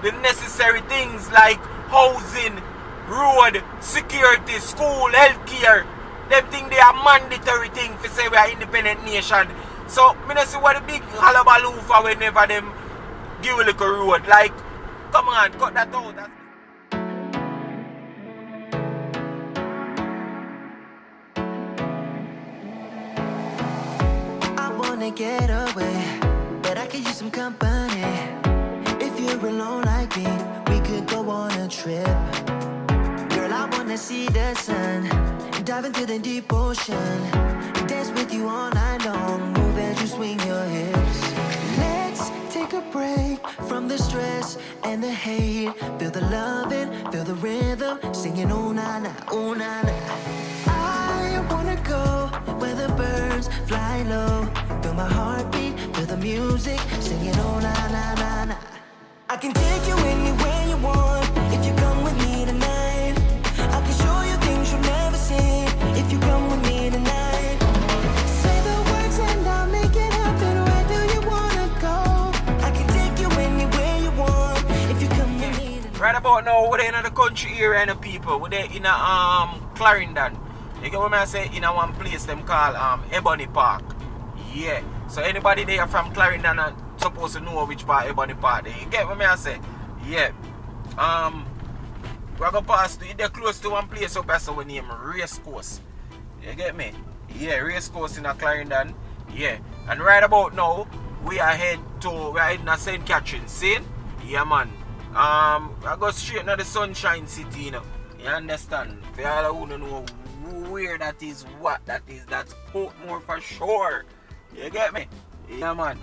the necessary things like housing, road, security, school, healthcare. Them things they are mandatory things for say we are independent nation. So me not see what the big hullabaloo for whenever them give a little road. Like, come on, cut that out. I wanna get away, but I could use some company. If you're alone like me, we could go on a trip. Girl, I wanna see the sun, dive into the deep ocean, dance with you all night long, move as you swing your hips. Let's take a break from the stress and the hate. Feel the loving, feel the rhythm, singing oh na na, oh na na. I wanna go where the birds fly low, feel my heartbeat, feel the music, singing oh na na na na. I can take you anywhere you want if you come with me tonight. I can show you things you've never seen if you come with me tonight. Say the words and I'll make it happen. Where do you wanna go? I can take you anywhere you want if you come with me tonight. Right about now, we're in the country area and the people. We're in a Clarendon. You get what I say? In a one place them call Ebony Park. Yeah. So anybody there from Clarendon are supposed to know which part Ebony Park there. You get what I say? Yeah. We're gonna pass to they're close to one place up so we name Race Course. You get me? Yeah, Race Course in a Clarendon. Yeah. And right about now, we are heading to St. Catherine. See? Yeah man. I go straight to the Sunshine City, you know. You understand? For all who don't know where that is, what that is, that's Portmore for sure. You get me? Yeah man.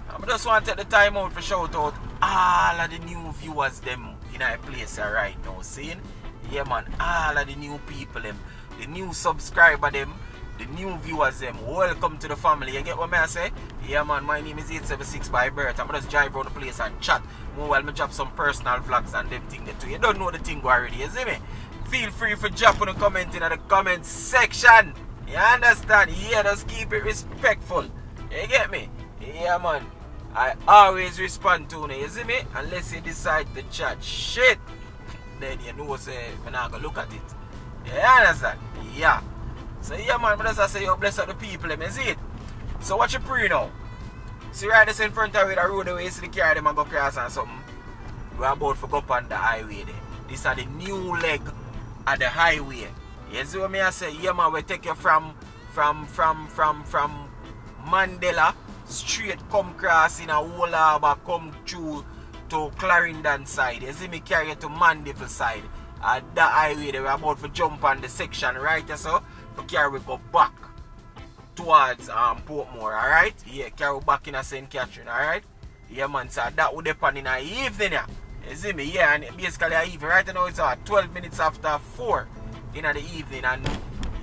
I just want to take the time out for shout out all of the new viewers them in our place right now. Seeing? Yeah man, all of the new people them, the new subscriber them, the new viewers them. Welcome to the family. You get what I say? Yeah man, my name is 876 by birth. I'm just drive around the place and chat. More while I drop some personal vlogs and them thing too. You don't know the thing already, you see me? Feel free for dropping a comment in the comment section. You understand? Yeah, just keep it respectful. You get me? Yeah man. I always respond to you, see me? Unless you decide to chat shit, then you know say I'm not gonna look at it. You understand? Yeah. So yeah man, but as I say, you bless up the people, you see it? So what you pray now? See right this in front of you, the road where you see the car them and go cross and something. We're about to go up on the highway there. This is the new leg of the highway. You see what I say? Yeah man, we take you from Mandela straight come cross in a whole harbour, come through to Clarendon side. You see me carry you to Mandeville side. At that highway they were about to jump on the section right so for carry go back towards Portmore, alright? Yeah, carry back in a St. Catherine, alright? Yeah man, so that would happen in the evening. Yeah. You see me? Yeah, and basically a evening. Right now it's 12 minutes after 4 in the evening and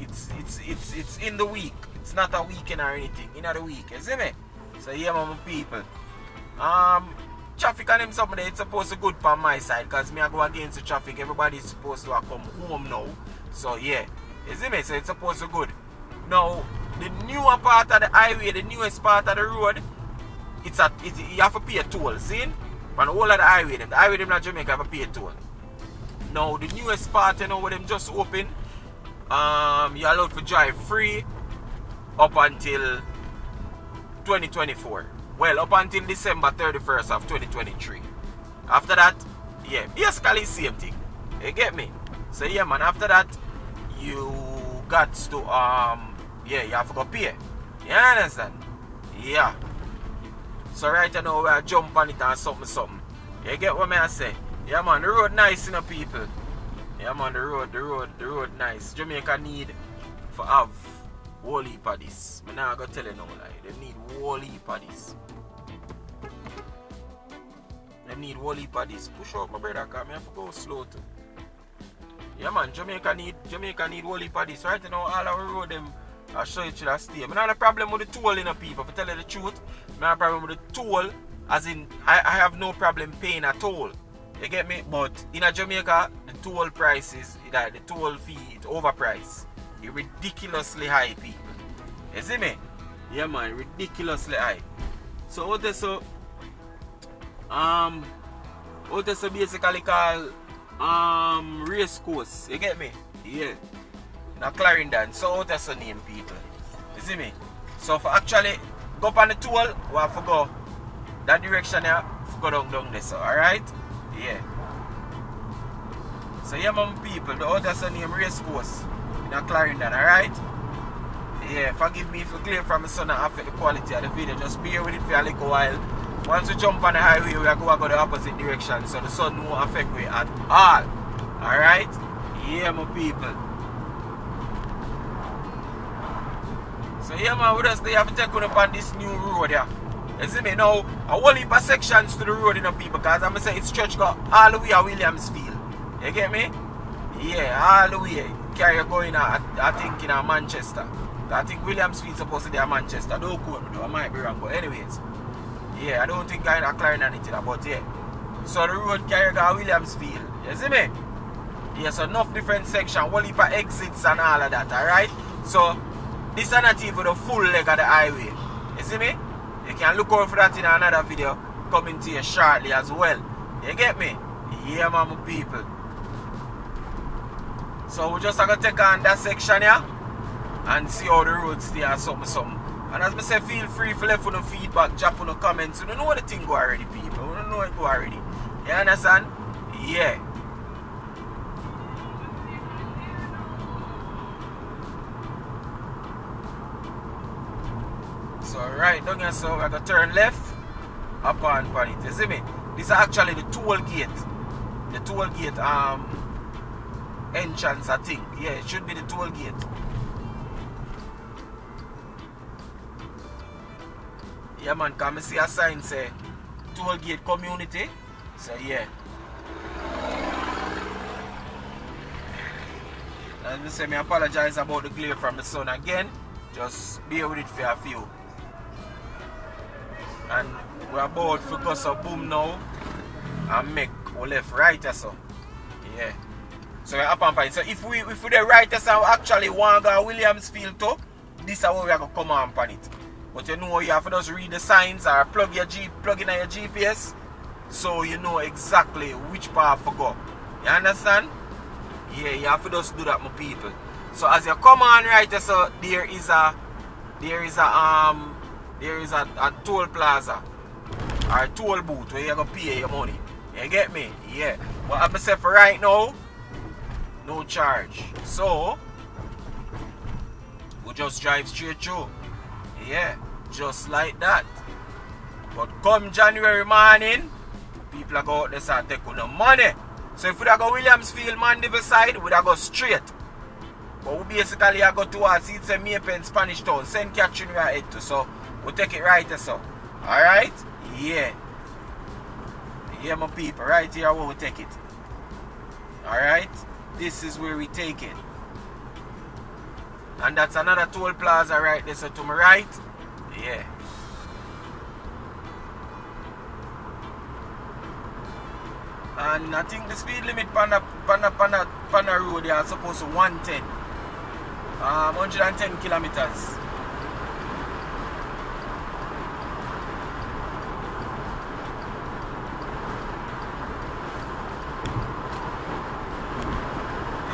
it's in the week. It's not a weekend or anything, in the week, you see me? So yeah my people. Traffic and them something it's supposed to good from my side because me I go against the traffic. Everybody's supposed to come home now. So yeah. You see me? So it's supposed to good. Now the newer part of the highway, the newest part of the road, you have to pay a toll, see? On the whole of the highway them in Jamaica have to pay a toll. Now the newest part, you know, where them just open, you're allowed to drive free up until 2024. Well, up until December 31st of 2023. After that, yeah, basically same thing. You get me? So yeah man, after that, you got to yeah, you have to go pay. You understand? Yeah. So right now we are jump on it and something. You get what I say? Yeah man, the road nice, you know, people. Yeah man, the road nice. Jamaica need to have whole heap of this. I'm not gonna tell you no lie. They need whole heap of this. They need whole heap of this. Push out my brother, cause I have to go slow too. Yeah man, Jamaica need whole heap of this. Right now all our road them I show you to stay. I don't have a problem with the toll, you know, people. If I tell you the truth, I have a problem with the toll, as in I have no problem paying a toll. You get me? But in Jamaica, the toll prices, the toll fee, it's overpriced. It's ridiculously high, people. You see me? Yeah man, ridiculously high. So what is so Out so basically called race course. You get me? Yeah. Now Clarendon. So out so name people. You see me? So for actually go up on the toll, we have to go that direction here, go down there, so alright? Yeah. So yeah, my people, the other son name race course in a Clarendon, alright? Yeah, forgive me if you clear from the sun and affect the quality of the video. Just bear with it for a little while. Once we jump on the highway, we are going to go the opposite direction, so the sun won't affect me at all. Alright? Yeah, my people. So yeah, man, we just have to take on upon this new road here. You see me now, a whole heap of sections to the road, you know, people, because I'm going to say it's stretch got all the way to Williamsfield. You get me? Yeah, all the way. Carry going, I think, in Manchester. I think Williamsfield supposed to be in Manchester. Don't quote me though, I might be wrong, but anyways. Yeah, I don't think I'm Clarendon anything, but yeah. So the road carry go to Williamsfield. You see me? Yeah, so enough different section, whole heap of exits and all of that, alright? So, this is not even the full leg of the highway. You see me? You can look out for that in another video coming to you shortly as well. You get me? Yeah, my people. So we just going to take on that section here and see how the road stay and something. And as I say, feel free to left on feedback, drop on the comments. You don't know the thing go already, people. You don't know it go already. You understand? Yeah. So right down here, so we're going to turn left up on it. You see me? This is actually the toll gate. The toll gate entrance, I think. Yeah, it should be the toll gate. Yeah, man, come see a sign say toll gate community. So yeah. As I say, I apologize about the glare from the sun again. Just bear with it for a few. And we're about to go so boom now and make we left right or so. Yeah. So we're up on point. So if we the right or so, we actually want to go Williamsfield too, this is how we are going to come on it. But you know you have to just read the signs or plug in your GPS so you know exactly which path to go. You understand? Yeah, you have to just do that, my people. So as you come on right so there is a toll plaza or a toll booth where you're going to pay your money. You get me? Yeah. But I'm saying for right now, no charge. So, we just drive straight through. Yeah. Just like that. But come January morning, people are going out there start taking the money. So if we go Williamsfield, Mandeville side, we go straight. But we basically go towards it's a Maypen, Spanish Town, St. Catherine we are head to. So we take it right there, so. Alright? Yeah. Yeah, my people, right here where we take it. Alright? This is where we take it. And that's another toll plaza right there, so to my right. Yeah. And I think the speed limit on the road they are supposed to 110. 110 kilometers.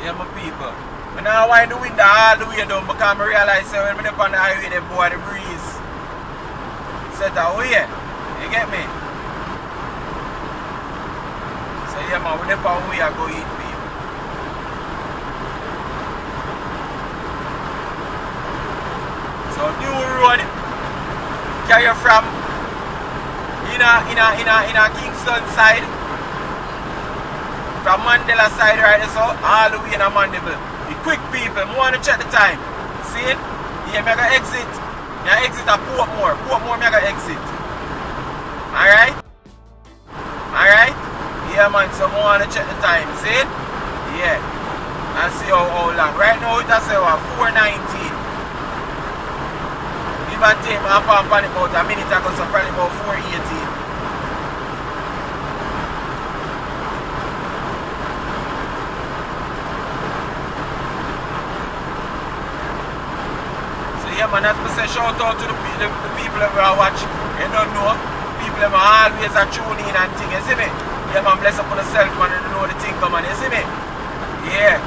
Yeah, my people. When I wind the window all the way down because I realize when I'm on the highway, they boy the breeze. Set away. You get me? So yeah, man, whenever we are going to eat, people. So new road carry from in a Kingston side. From Mandela side right there, so all the way in a Mandeville. The quick people, I want to check the time. See it? Yeah, I'm going to exit. I exit at Portmore. Portmore, I'm going to exit. Alright? Alright? Yeah, man, so I want to check the time. See it? Yeah. And see how long. Right now, it has 4:19. Give and take, I'm up on about a minute ago, so probably about 4:18. Yeah, man, as I say, shout out to the people that are watching. You don't know, people them always are tuning in and thing, you see me? Yeah, man, bless up on yourself, man, and know the thing, man, you see me? Yeah.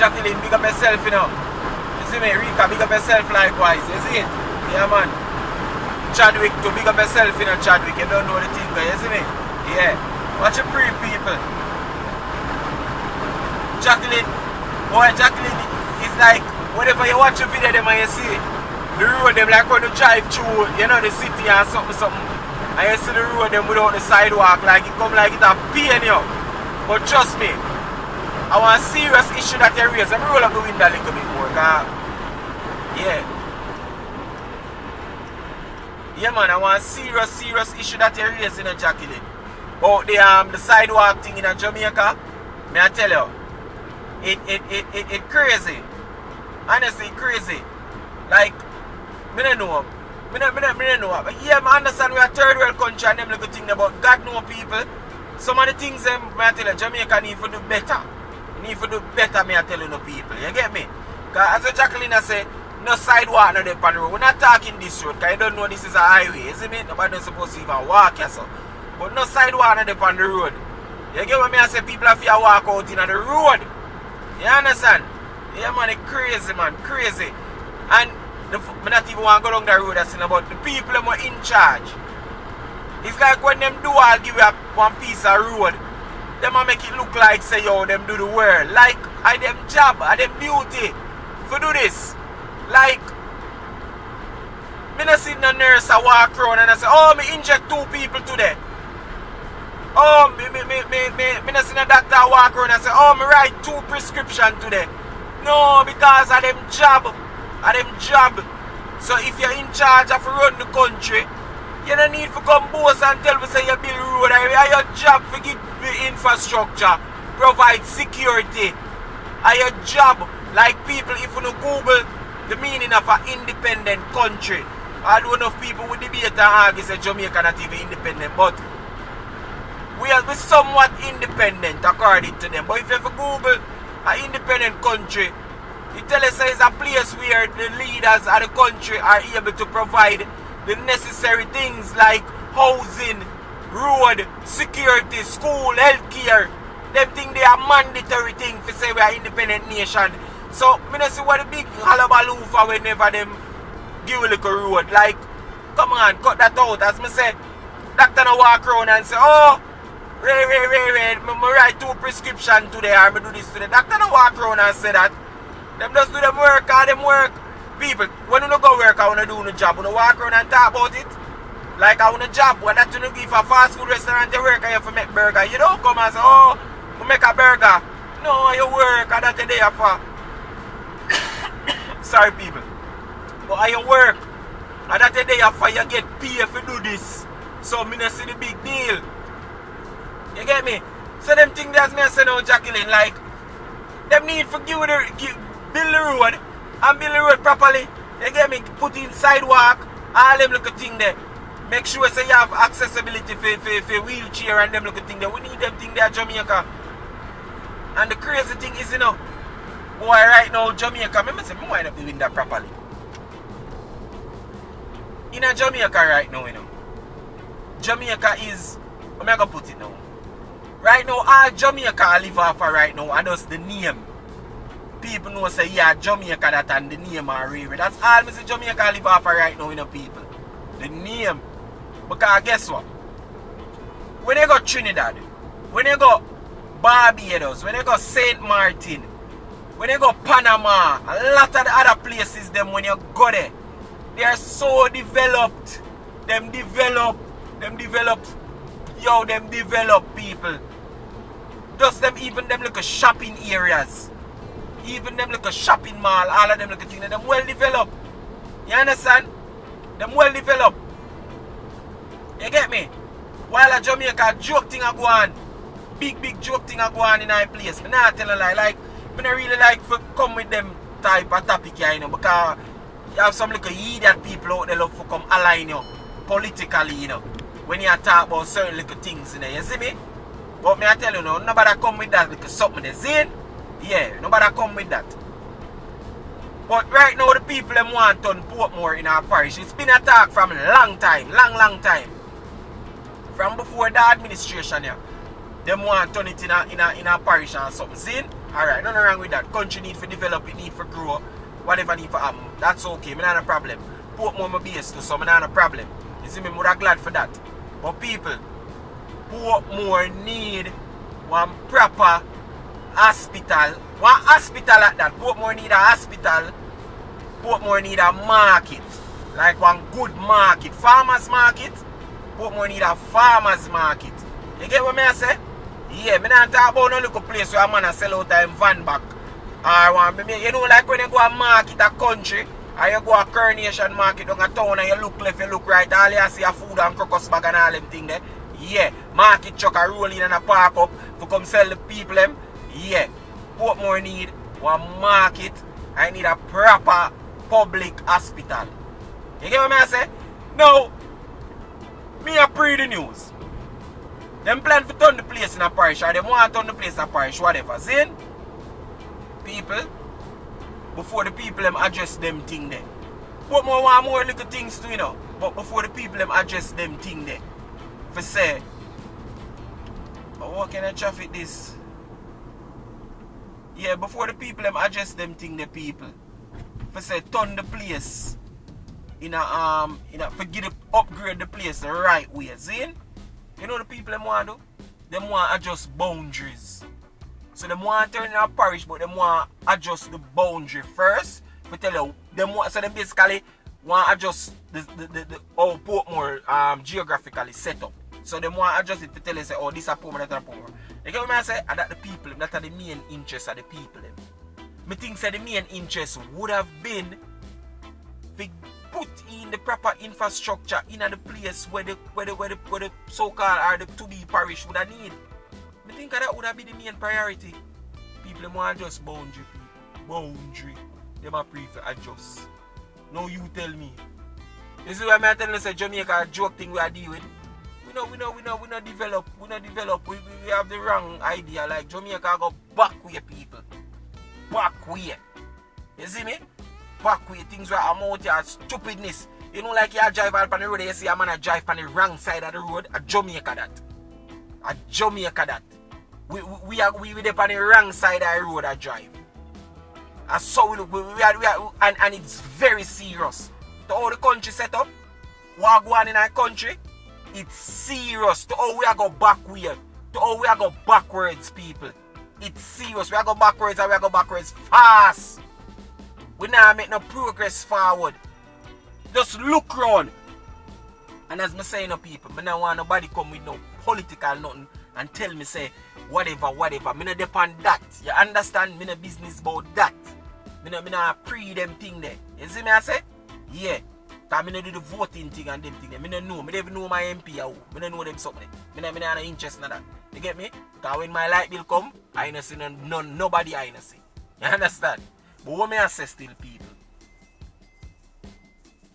Jacqueline, big up yourself, you know. You see me? Rika, big up yourself likewise, you see it? Yeah, man. Chadwick, too, big up yourself, you know, Chadwick, you don't know the thing, you see me? Yeah. Watch your pre people. Jacqueline, boy, Jacqueline is like, whenever you watch a video, them and you see the road, them like when you drive through, you know, the city and something, and you see the road, them without the sidewalk, like it come like it a pain you. But trust me, I want a serious issue that you raise. Let me roll up the window a little bit more, yeah. Yeah, man, I want a serious issue that you raise in a Jacqueline. About the sidewalk thing in Jamaica, may I tell you, it crazy. Honestly, crazy. Like, I don't know. I don't know. But yeah, I understand we are third world country and them little thing about God know people. Some of the things them, may I tell you, Jamaica need to do better. Need to do better, may I tell you, no people. You get me? Because as Jacqueline said, no sidewalk, no dip on the road. We're not talking this road, because you don't know this is a highway, isn't it? Nobody's supposed to even walk here, so. But no sidewalk, no dip on the road. You get what I say? People have to walk out in the road. You understand? Yeah, man, it's crazy, man. Crazy. And I not even want to go down the road and say about the people that are in charge. It's like when them do all give you one piece of road, them make it look like, say, yo, them do the world. Like, I them job, I them duty for do this. Like, me not see no nurse a walk around and I say, oh, me inject 2 people today. Oh, me not see no doctor walk around and say, oh, me write 2 prescriptions today. No, because of them job. So if you're in charge of run the country, you don't need to come boast and tell me say you build road. Are your job to give the infrastructure, provide security. Are your job, like people, if you Google the meaning of an independent country, although enough people would debate and argue say Jamaica not even independent, but we are somewhat independent according to them. But if you Google an independent country, it tells us it's a place where the leaders of the country are able to provide the necessary things like housing, road, security, school, healthcare. Them things they are mandatory things to say we are independent nation. So I don't see what the big hullabaloo for whenever them give a little road. Like, come on, cut that out. As I said, doctor no walk around and say, oh, Ray, I write 2 prescriptions today or I do this today. Doctor no walk around and say that. Them just do them work or them work. People, when you go work, I want to do the job. You walk around and talk about it. Like I want a job. When that you give a fast food restaurant you work and you have to make burger. You don't come and say, oh, we make a burger. No, you work and that's the day for. Sorry people. But you work and that's the day for you get paid for do this. So I don't see the big deal. You get me? So them things that's me I say now, Jacqueline, like them need for build the road and build the road properly. You get me? Put in sidewalk, all them little thing there. Make sure say you have accessibility for wheelchair and them little thing there. We need them thing there, Jamaica. And the crazy thing is, you know, boy, right now Jamaica, I say I wind up doing that properly. In a Jamaica right now, you know, Jamaica is, I'm gonna put it now. Right now, all Jamaica live off of right now, and just the name. People know say, yeah, Jamaica that and the name are Riri. That's all me say Jamaica live off of right now, you know, people. The name. Because guess what? When you go Trinidad, when you go Barbados, when you go St. Martin, when you go Panama, a lot of the other places, them when you go there, they are so developed. Them develop people. Just them, even them like a shopping areas. Even them like a shopping mall, all of them like a thing, them well developed. You understand? Them well developed. You get me? While a Jamaica joke thing a go on, big joke thing a go on in our place. I not tell a lie. Like, I don't really like to come with them type of topic here, you know, because you have some little idiot people out there love to come align you politically, you know, when you talk about certain little things, you know, you see me? But me I tell you now, nobody come with that because something they see. Yeah, nobody come with that. But right now the people them want to turn Portmore in our parish. It's been a talk from long time. Long time. From before the administration here. Them want to turn it in a parish and something. See? Alright, nothing wrong with that. Country need for develop, it need for grow. Whatever need for happen. That's okay. Me not a problem. Portmore my base too, so me not a problem. You see me, I'm glad for that. But people, Portmore need one proper hospital. One hospital like that. Portmore need a hospital. Portmore need a market. Like one good market. Farmers market. Portmore need a farmers market. You get what me I say? Yeah, me not talk about no little place where a man a sell out a van back. You know, like when you go a market a country, or you go a Coronation market down a town and you look left, you look right, all you see a food and crocus bag and all them thing there. Yeah, market truck a roll in and a park up for come sell the people them. Yeah, Portmore need one market. I need a proper public hospital. You get what I say? Now, me a pre the news. Them plan to turn the place in a parish, or them want to turn the place in a parish, whatever. See? People, before the people them address them thing there. Portmore want more little things too, you know. But before the people them address them thing there. For say, oh, what kind of traffic this? Yeah, before the people them address them thing the people. For say turn the place forget to upgrade the place the right way. See? You know the people them want to do? Them want to adjust boundaries. So them want to turn in a parish, but them want to adjust the boundary first. For tell you, so them basically want to adjust the how Portmore geographically set up. So them want to adjust it to tell you say, oh, this is Portmore, that is Portmore. You get what I say? And that the people, that are the main interests of the people. Me think say the main interest would have been to put in the proper infrastructure in the place where the so-called or the to-be parish would have need. I think that would have been the main priority. People want to adjust boundary, people. Boundary. They might prefer adjust. Now you tell me. This is why I'm telling you say Jamaica a joke thing we are dealing with. We not develop. We have the wrong idea. Like Jamaica go back way people. Back way. You see me? Back way things where I'm out here stupidness. You know, like you drive on the road, you see a man a drive on the wrong side of the road. A Jamaica that. A Jamaica that. We there on the wrong side of the road a drive. And so we look, and it's very serious. To how the country set up, what go on in our country, it's serious. To how we are go backward, to how we are go backwards, people. It's serious. We are go backwards and we are go backwards fast. We now make no progress forward. Just look round. And as me saying to people, I don't want nobody come with no political nothing and tell me say whatever. Me not depend that. You understand? Me no business about that. Me not pre them thing there. You see me I say? Yeah. Cause me no do the voting thing and them thing there. Me no know. Me don't even know my MP or who. Me no know them something. Me not interest in that. You get me? Cause when my light bill come, I ain't see nobody I ain't see. You understand? But what me I say still people?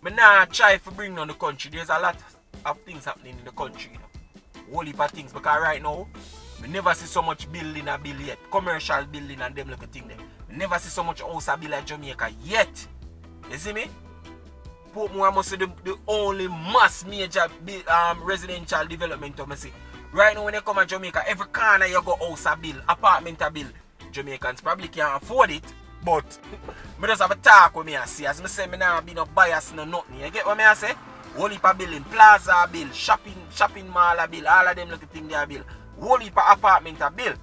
Me not try to bring down the country. There's a lot of things happening in the country, you know. Whole heap of things. Because right now, we never see so much building a bill yet. Commercial building and them little thing there. We never see so much house a bill at Jamaica yet. You see me? Portmore must be the only mass major residential development of me see. Right now when you come to Jamaica, every corner you go house a bill, apartment a bill. Jamaicans probably can't afford it. But I just have a talk with me and see. As I say, I don't be no bias no nothing. You get what I say? Whole heap of building, plaza bill, shopping mall a bill, all of them little things they a bill. Whole heap of apartment a bill.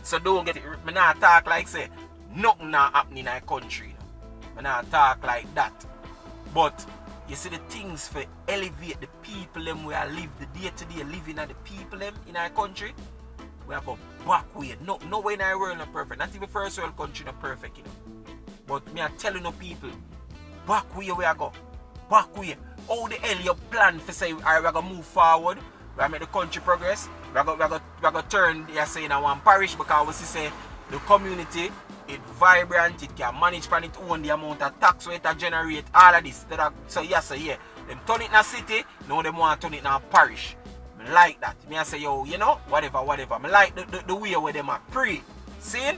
So don't get it. I not talk like say nothing not happening in our country. I not talk like that. But you see the things for elevate the people them we are live the day-to-day living of the people them in our country. We have a backward. No way in our world not perfect. Not even first world country not perfect, you know. But me are telling the people, backward we are go. Backward. How the hell you plan to say, alright, we're gonna move forward, we're gonna make the country progress, we're gonna turn, you say, in one parish because we say the community, it's vibrant, it can manage on its own the amount of tax it generate, all of this. So yes, yeah. Them turn it in a city, now they want to turn it in a parish. I like that. Me I say, yo, you know, whatever. I like the way where them are pre. See?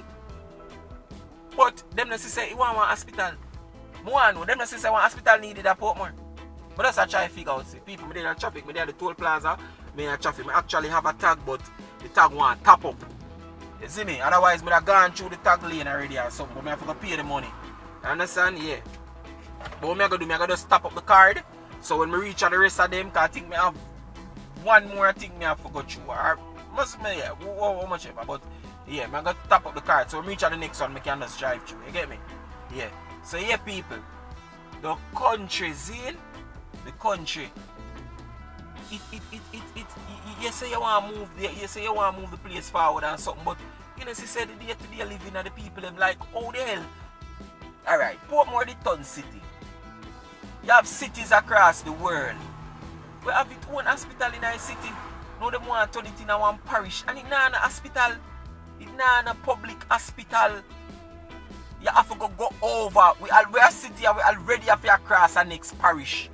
But them not say you want one hospital. More no, them not say one hospital needed at Portmore. But that's what I try to figure out. See, people, me there in traffic, me there the toll plaza, me in traffic. Me actually have a tag, but the tag want top up. You see me? Otherwise, me have gone through the tag lane already or something, but me have to pay the money. You understand? Yeah. But what I gonna do, I gotta just top up the card. So when me reach out the rest of them, cause I think me have one more thing me have to go through. Or must be, yeah, how much ever. But yeah, I gotta top up the card. So when me reach out the next one, I can just drive through. You get me? Yeah. So yeah, people, the country, Zane. The country, you say you want to move the place forward and something, but you know, she said the day-to-day living of the people, them like, oh the hell. Alright, Portmore the town city. You have cities across the world. We have its own hospital in our city. Now them want to turn it in one parish. And it's not a hospital. It's not a public hospital. You have to go over. We are city and we already have to cross the next parish.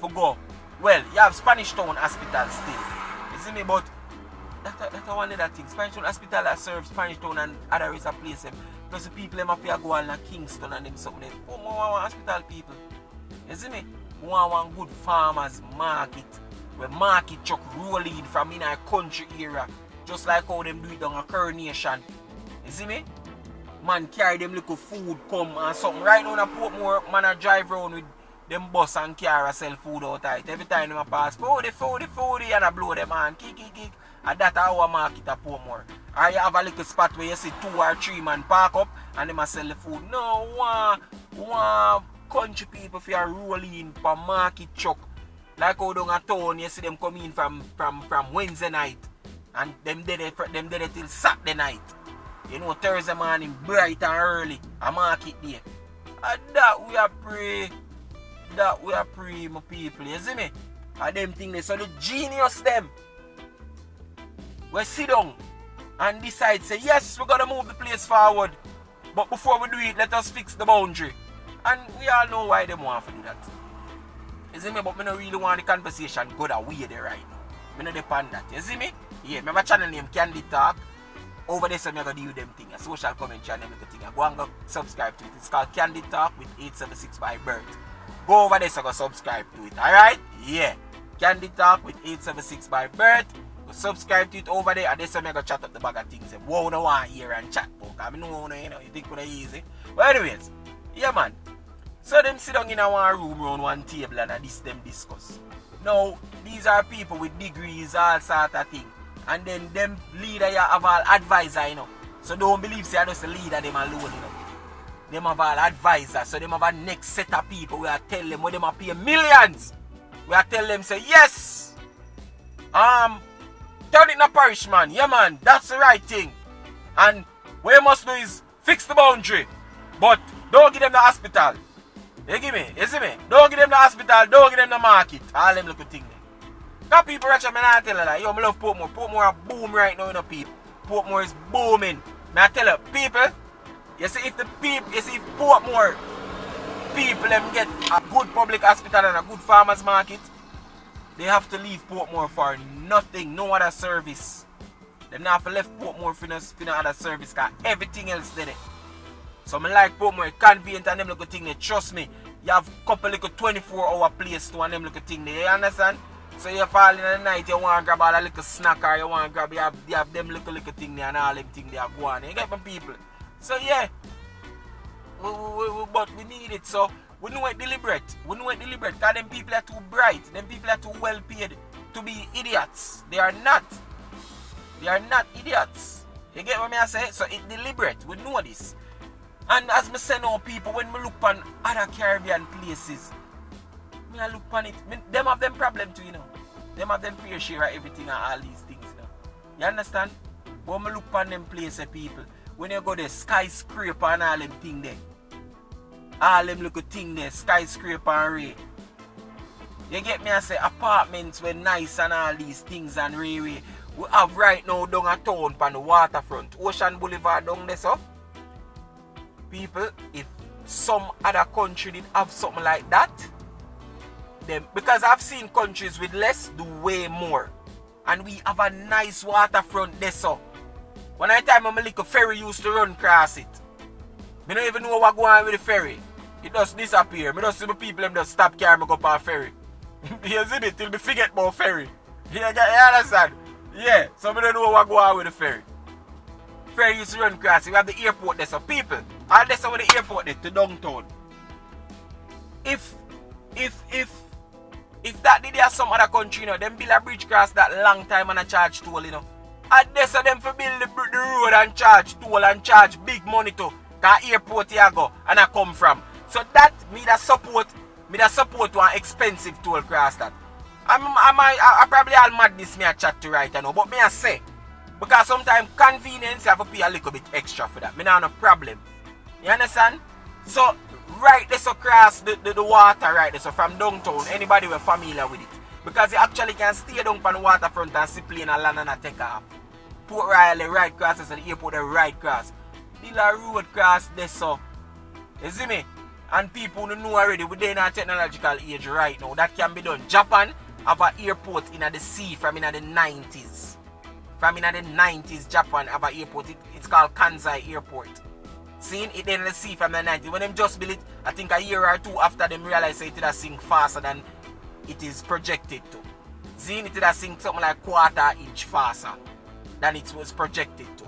For go. Well, you have Spanish Town Hospital still. You see me? But that's one of the things. Spanish Town Hospital that serves Spanish Town and other is a place. Plus the people them have to go on Kingston and them something. Oh, we want hospital people. You see me? We want one good farmers market. Where market truck rolling from in our country area. Just like how them do it on a Coronation. You see me? Man carry them little food come and something. Right now in a Portmore, man a drive around with them bus and car and sell food out of it. Every time them a pass, foodie and a blow them on, kick. And that's our market at Portmore. Or you have a little spot where you see 2 or 3 man park up and them a sell the food. No, one country people if you are rolling for market truck. Like how down a town you see them come in from Wednesday night. And them dead till Saturday night. You know, Thursday morning bright and early. A market day. And that we are pray. My people, you see me? And them things there. So the genius them we sit down and decide say yes, we're gonna move the place forward. But before we do it, let us fix the boundary. And we all know why they want to do that. You see me? But I don't really want the conversation go that way there right now. I don't depend that. You see me? Yeah, my channel name Candy Talk. Over there, so I'm going to do them thing. A social commentary and everything. Go and go subscribe to it. It's called Candy Talk with 876 by Bergs. Go over there so go subscribe to it. Alright? Yeah. Candy Talk with 876 by Bergs. Go subscribe to it over there. And then I'm going to chat up the bag of things. Whoa, no one here and chat. I mean, no, you know, you think it's easy. But anyways, yeah, man. So them sit down in one room around one table and this them discuss. Now, these are people with degrees, all sort of thing. And then them leader you have all advisor, you know. So don't believe say I just a leader them alone, you know. Them have all advisor. So them have a next set of people we are tell them where them are pay millions. We are tell them say yes. Turn it in a parish, man. Yeah, man, that's the right thing. And what you must do is fix the boundary. But don't give them the hospital. You give me? You see me? Don't give them the hospital, don't give them the market. All them little things. Because people actually, I tell you that, yo, I love Portmore. Portmore is boom right now, you know, people. Portmore is booming. I tell you, people, you see if Portmore people them get a good public hospital and a good farmers market, they have to leave Portmore for nothing, no other service. They not have to left Portmore for no other service because everything else did it. So I like Portmore, convenient and them little thing there. Trust me, you have a couple little 24-hour place to and them little thing there, you understand? So you fall in the night, you want to grab all a little snack or you want to grab, you have them little thing there and all them thing there go on. You get my people? So yeah, but we need it. So we know it deliberate. Because them people are too bright. Them people are too well paid to be idiots. They are not idiots. You get what I say? So it's deliberate. We know this. And as I say now, people, when we look on other Caribbean places, I look on it. Them have them problem too, you know. Them have them fair share of everything and all these things, you know. You understand? But when I look on them places, people, when you go there, skyscraper and all them thing there. All them little thing there, skyscraper and ray. You get me? I say apartments were nice and all these things and ray. We have right now down a town on the waterfront. Ocean Boulevard down there, so. People, if some other country did have something like that, them, because I've seen countries with less do way more. And we have a nice waterfront there, so. One time my little ferry used to run across it. Me don't even know what going on with the ferry. It just disappear. Me just see the people them just stop carrying me go on ferry. You see me? Till me forget about ferry. You understand? Yeah. So me don't know what going on with the ferry. Ferry used to run across. We have the airport there. So people, all this over the airport there to downtown. If that did have some other country, you know, them build a bridge cross that long time and a charge toll, you know. And this of them for build the road and charge toll and charge big money to that airport here go and I come from. So that me that support one expensive toll cross that. I probably all madness me a chat to right now, but me I say because sometimes convenience you have to pay a little bit extra for that. Me not have no problem. You understand? So right this across the water right there, so from downtown, anybody who familiar with it. Because you actually can stay down on the waterfront and see plane and land and take off. Port Royal right across and the airport the right across. The road cross there so. You see me? And people who know already we're in a technological age right now. That can be done. Japan have an airport in the sea from in the 90s. From in the 90s, Japan have an airport. It's called Kansai Airport. Seeing it in the sea from the 90s. When them just built it, I think a year or two after them realize it will sink faster than it is projected to. Seeing it will sink something like quarter-inch faster than it was projected to.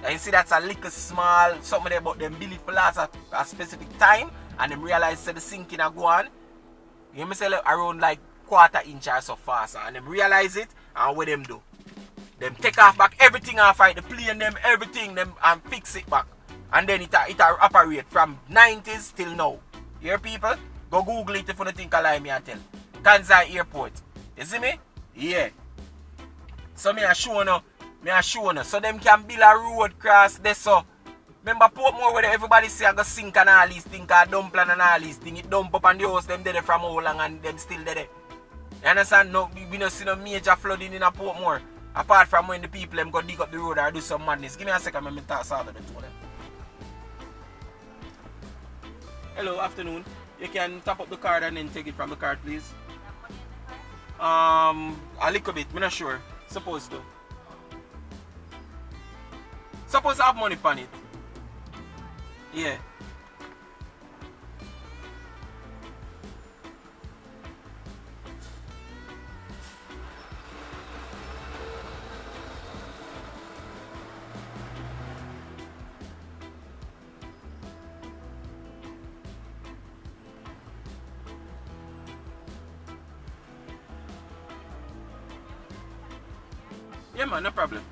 And you see that's a little small, something about them build it for last a specific time and them realize that the sinking a go on. You may say around like quarter-inch or so faster and them realize it and what them do? Them take off back everything off right, the plane them, everything them and fix it back. And then it operate from 90s till now. You hear people? Go Google it if you don't think I lie me I tell. Kansai Airport. You see me? Yeah. So me a show no. So them can build a road cross there so. Remember Portmore where everybody say I go sink and all these things, I dump plan and all these things. It dump up on the house, them there from how long and them still there. You understand? No, we don't see no major flooding in a Portmore. Apart from when the people them go dig up the road or do some madness. Give me a second, let me talk solve the two of them. Hello, afternoon. You can tap up the card and then take it from the card, please. A little bit, I'm not sure. Supposed to. Supposed to have money on it. Yeah. Yeah man, no problem.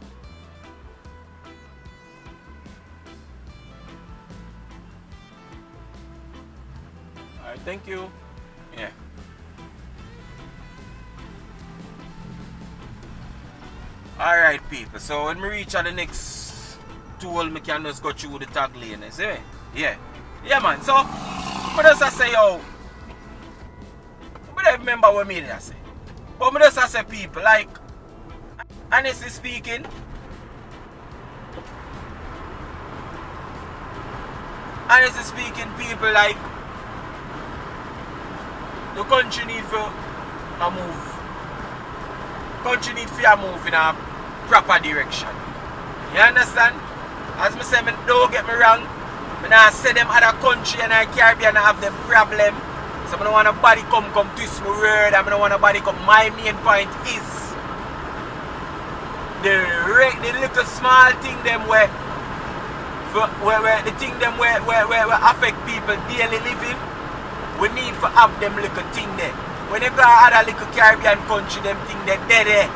Alright, thank you. Yeah. Alright people, so when we reach at the next tool, we can just go through the tag lane, see me? Yeah. Yeah man, so I just say yo, I don't remember what me I say. But I just say people like honestly speaking, people like the country need for a move. Country need for a move in a proper direction. You understand? As I say, don't get me wrong. I say them other country and Caribbean have them problem. So I don't want nobody come twist my word. I don't want nobody come. My main point is the little small thing them where the thing them where affect people daily living, we need to have them little thing there. When you go to other little Caribbean country, them thing they dead.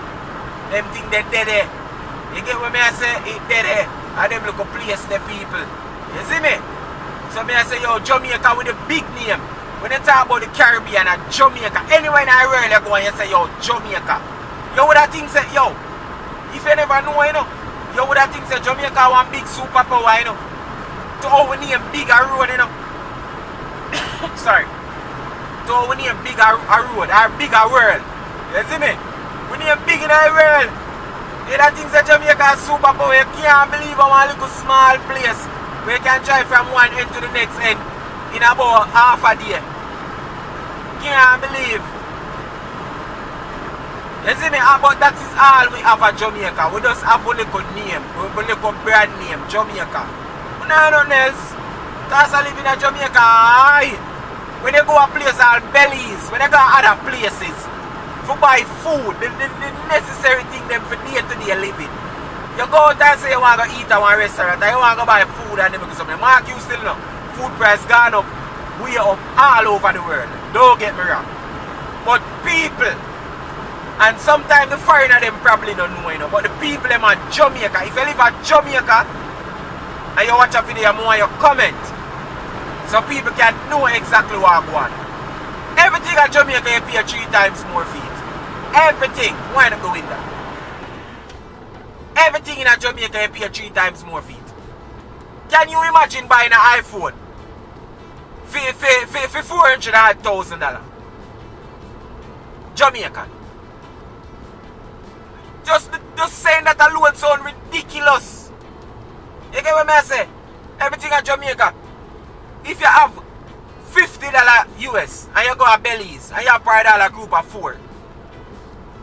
Them thing they dead. You get what I say? It dead. And them little place the people. You see me? So I say yo, Jamaica with a big name. When you talk about the Caribbean and Jamaica, anywhere in the world you go and you say yo, Jamaica. You would have think say yo. If you never know, you know, you would have think that Jamaica one big superpower, you know. To how we name bigger road, you know. Sorry. To how we name bigger road, our bigger world. You see me? We name big in our world. You don't think that Jamaica is superpower. You can't believe one little small place where you can drive from one end to the next end in about half a day. Can't believe. You see me, but that is all we have at Jamaica. We just have a little name, a little brand name, Jamaica. We don't have nothing else. Cause I live in a Jamaica, aye. When they go a place called Bellies, when they go other places, for buy food, the necessary thing them for day-to-day living. You go out and say you want to eat at one restaurant, and you want to buy food and them because something. Mark, you still know, food price gone up, way up all over the world. Don't get me wrong. But people, and sometimes the foreigner them probably don't know, you know, but the people them at Jamaica, if you live at Jamaica, and you watch a video more, you comment. So people can know exactly what I want. Everything at Jamaica you pay 3 times more feet. Everything. Why not go in there? Everything in a Jamaica you pay 3 times more feet. Can you imagine buying an iPhone for $400,000? Jamaican. Just saying that alone sound ridiculous. You get what I say? Everything at Jamaica. If you have $50 US and you go to Bellies and you have $1 group of 4,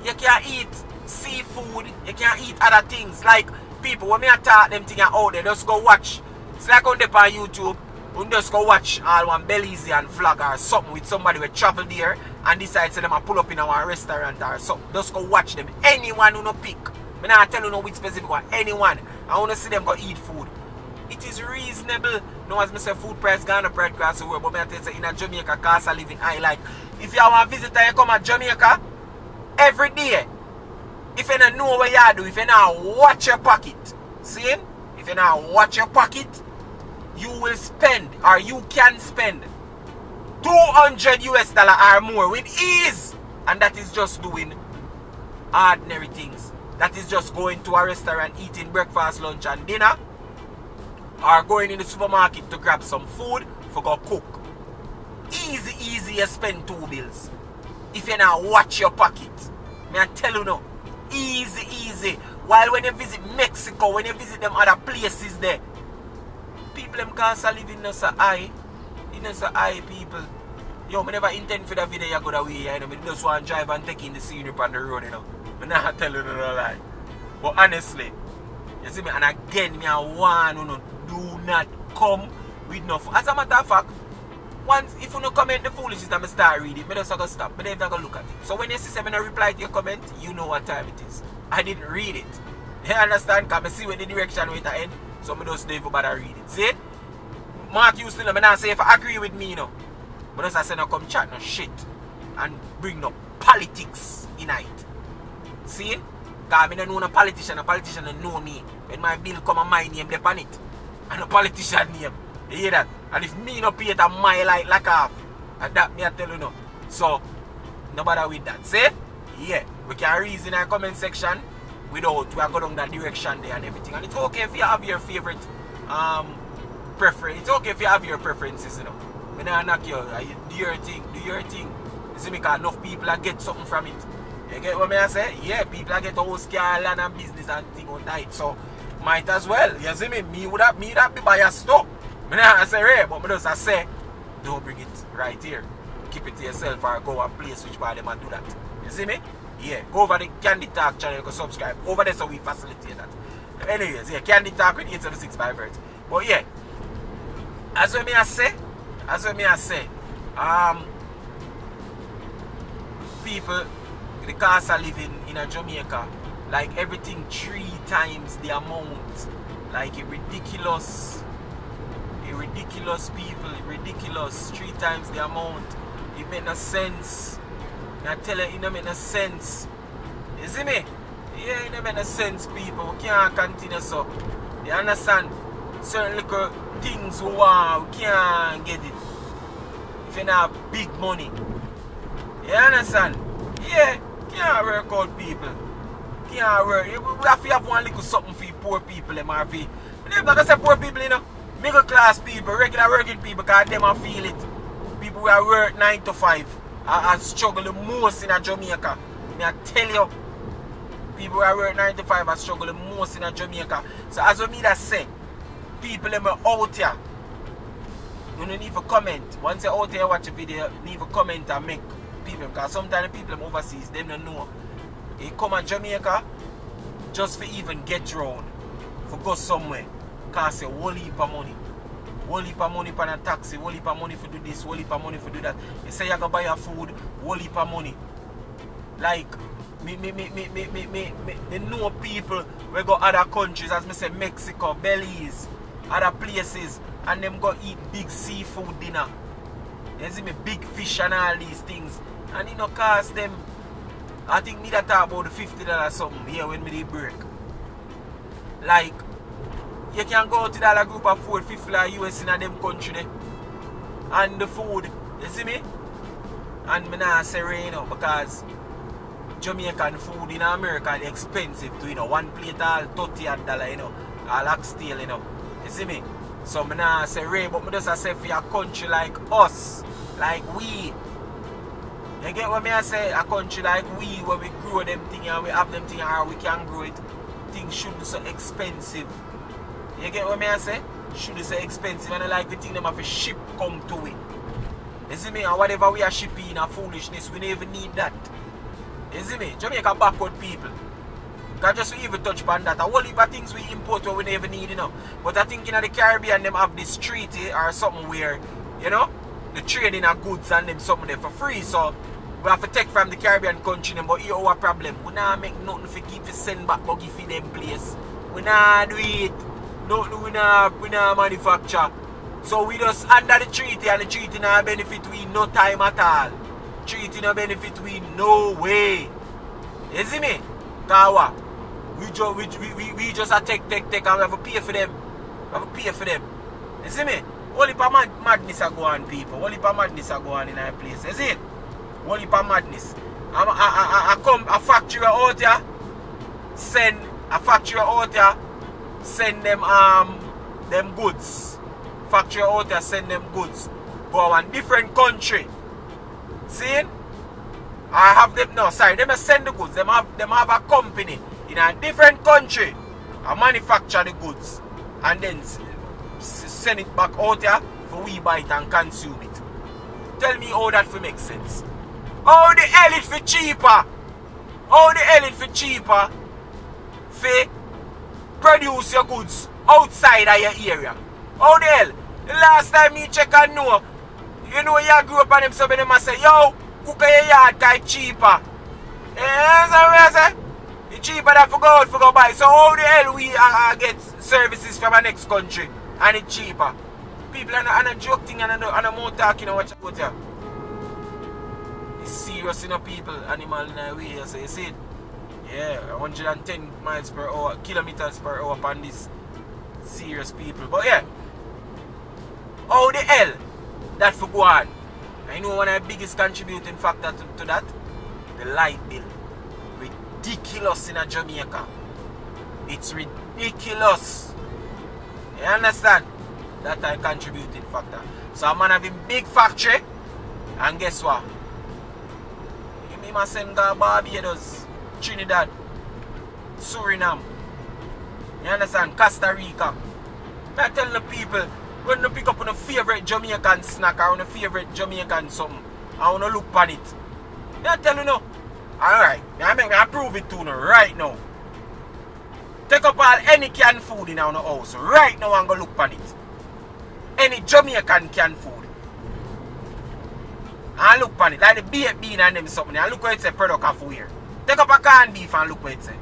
you can eat seafood, you can eat other things. Like people, when I talk them things out there, just go watch. It's like on the on YouTube, you just go watch all one Belizean vlog or something with somebody who travel there and decide to them and pull up in our restaurant or something. Just go watch them. Anyone who no pick. I not tell you no which specific one. Anyone. I want to see them go eat food. It is reasonable. No, as I say, food price gone up right across the world. But I tell you, in a Jamaica, cost of living high. Like, if you want to visit and you come to Jamaica, every day, if you don't know what you do, if you don't watch your pocket, see? If you don't watch your pocket, you will spend, or you can spend $200 US or more with ease. And that is just doing ordinary things. That is just going to a restaurant, eating breakfast, lunch, and dinner. Or going in the supermarket to grab some food for go cook. Easy you spend 2 bills. If you now watch your pocket. May I tell you now. Easy. While when you visit Mexico, when you visit them other places there, people them can't live in so high. In so high people. Yo, I never intend for the video you go that way, you know. I just want to drive and take in the scenery on the road, you know. I'm not telling you no lie. But honestly, you see me, and again, me I want you know, do not come with no. As a matter of fact, once if you no comment the foolishness, I'm start reading. I just go stop. I never go look at it. So when you see me reply to your comment, you know what time it is. I didn't read it. You understand? Because I see where the direction with the end. So I just never bother read it. See? Mark you still, I'm not say if I agree with me, you know. But as I say, no come chat no shit and bring no politics in it. See? Because I don't know a politician don't know me. When my bill come and my name depend on it. And a politician name. You hear that? And if me no pay it, my light like off. And that me I tell you no. So, no bother with that. See? Yeah. We can reason in the comment section without we are going down that direction there and everything. And it's okay if you have your favorite preference. It's okay if you have your preferences, you know. I don't knock you. Do your thing. You see me, because enough people get something from it. You get what I say? Yeah, people get a whole scale land and business and thing on that. So, might as well. You see me? Me would have be biased too. I don't say right, but I just say, don't bring it right here. Keep it to yourself or go and play switch by them and do that. You see me? Yeah, go over the Candy Talk channel, you can subscribe. Over there so we facilitate that. Anyways, yeah, Candy Talk with 876 by Bergs. But yeah, as what I say, people, the cost of living in a Jamaica, like everything 3 times the amount. Like a ridiculous people, ridiculous 3 times the amount. It make no sense. I tell you, it don't make no sense. You see me? Yeah, it don't make no sense, people. We can't continue so. You understand? Certain little things we want, we can't get it. If you don't have big money. You understand? Yeah, can't work out people. Can't work. We have to have one little something for poor people, them are for. I'm not going to say poor people, you know. Middle class people, regular working people, because them are feel it. People who are work 9 to 5 are struggle the most in a Jamaica. I tell you, people who are work 9 to 5 are struggle the most in a Jamaica. So as we that say, people them are out here. You don't need to comment. Once you're out here watch a video, you need to comment and make people. Because sometimes the people overseas, they don't know. They come to Jamaica just for even get round. For go somewhere. Cost a whole heap of money. whole heap of money for a taxi, whole heap of money for do this, whole heap of money for do that. You say you go buy your food, whole heap of money. Like, me know people we go other countries, as me say Mexico, Belize, other places, and them go eat big seafood dinner. You see me, big fish and all these things. And it no cost them, I think me that talk about the $50 something here when me dey break. Like, you can go to that group of food, $50 US in a them country there. And the food, you see me? And me not say right now because Jamaican food in America is expensive too, you know. One plate all $30, you know. All oxtail, you know. You see me? So me not say right, but me just say for a country like us, like we. You get what me I say? A country like we, where we grow them things and we have them things and we can grow it, things shouldn't be so expensive. You get what me I say? Shouldn't be so expensive, and I like the thing them have a ship come to it. You see me? And whatever we are shipping a foolishness, we never need that. You see me? Jamaica backward people. Because just we even touch upon that. A whole heap of things we import what we never need, you know. But I think in the Caribbean them have this treaty or something where, you know, the trading of goods and them something there for free. So we have to take from the Caribbean country them, but here our problem. We not make nothing for keep to send back buggy for them place. We not do it. Nothing we not manufacture. So we just under the treaty, and the treaty not benefit we no time at all. Treaty no benefit we no way. You see me? Kawa. We just a take and we have to pay for them. We have to pay for them. You see me? Only for madness are go on, people. Only for madness are go on in our place. You see it? Only for madness. A factory out here send them goods. Factory out here send them goods. Go on different country. See? I have them no, sorry, them send the goods. Them have a company in a different country and manufacture the goods and then send it back out here for we buy it and consume it. Tell me how that make sense. How the hell it for cheaper? How the hell it for cheaper for produce your goods outside of your area? How the hell? The last time you check and know, you know you grew up on them, so them must say, yo, cook your yard guy cheaper. So I say? It's cheaper than for go out for go buy. So how the hell we get services from the next country and it's cheaper? People are not joking and I'm more talking about what you. It's serious, you know, people, animal in a way, so you see it? Yeah, 110 miles per hour, kilometers per hour upon this. Serious people. But yeah, how the hell that for go on? I know one of the biggest contributing factor to that, the light bill. Ridiculous in a Jamaica. It's ridiculous. You understand? That's a contributing factor. So I'm having big factory, and guess what? You must send Barbados, Trinidad, Suriname. You understand? Costa Rica. I tell the people, when you pick up on a favorite Jamaican snack or on a favorite Jamaican something, I want to look on it. I tell you no. Alright, I prove it to you right now. Take up all any canned food in our house right now and go look on it. Any Jamaican canned food. And look on it, like the baked bean and them something. And look what it say, product of where. Take up a canned beef and look what it say.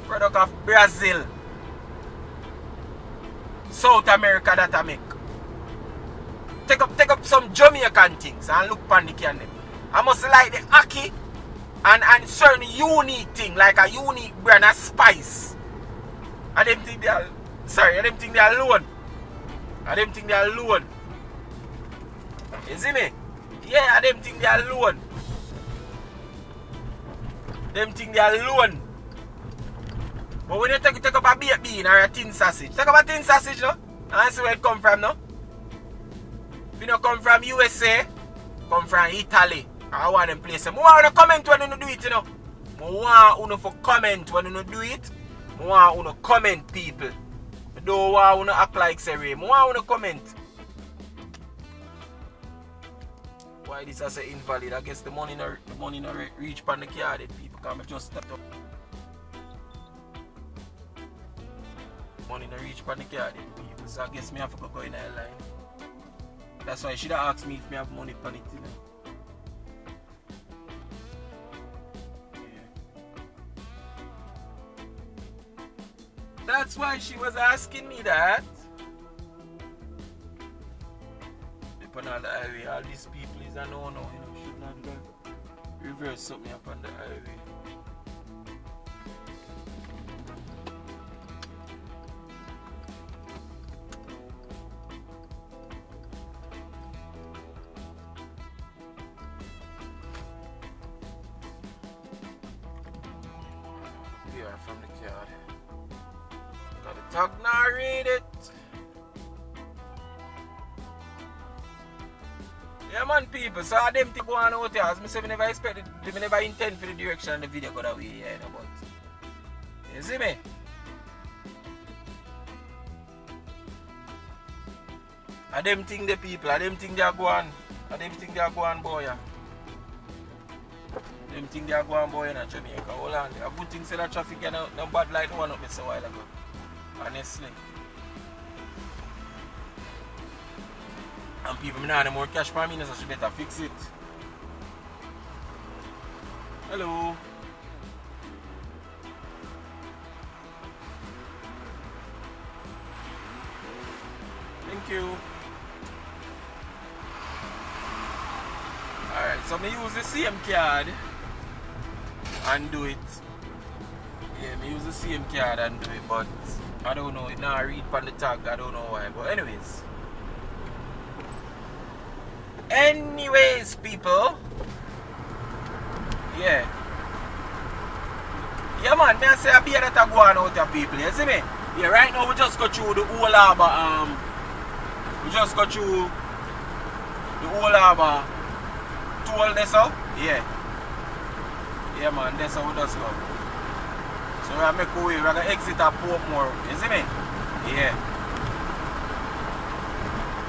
Product of Brazil. South America that I make. Take up some Jamaican things and look on the can them. I must like the ackee and certain unique thing, like a unique brand of spice. And them think they are alone. And them think they are alone. You see me? Yeah, them think they are alone. Them think they are alone. But when you take up a baked bean or a tin sausage, take up a tin sausage, no? And see where it come from, no? If you don't come from USA, come from Italy. I want them place. I want you to comment when you do it, you know. I want you to comment when you do it. I want you to comment, people. I don't want you to act like Siri. I want you to comment. Why this is invalid? I guess the money no reach from the card. People come just start up. Money no reach from the card. People. So I guess me have to go in that line. That's why she should have asked me if me have money for it, you know. That's why she was asking me that. Upon all the highway, all these people is a no-no, you know, should not go reverse something upon the highway. We are from the card. Got the tag now, read it. Yeah man people, so them to go on out here. As I say, I never expected, I never intend for the direction of the video go that way, yeah, you know, but you see me? I them think the people, I them think they are going, I them think they are going boy. Them think they are going boy in Jamaica. Hold on, a good thing say that traffic is no bad like the one up there a while ago. Honestly. And people now have more cash for me, so she better fix it. Hello. Thank you. Alright, so I use the same card and do it. Yeah, I use the same card and do it, but I don't know, it now read on the tag, I don't know why. But anyways people, yeah man, me I say I be that I go on out here people, you see me? Yeah, right now we just go through the whole harbour, we just go through the whole harbour toll this out, yeah man, that's how we just go. So we make our way, we're gonna exit at Portmore, you see me? Yeah.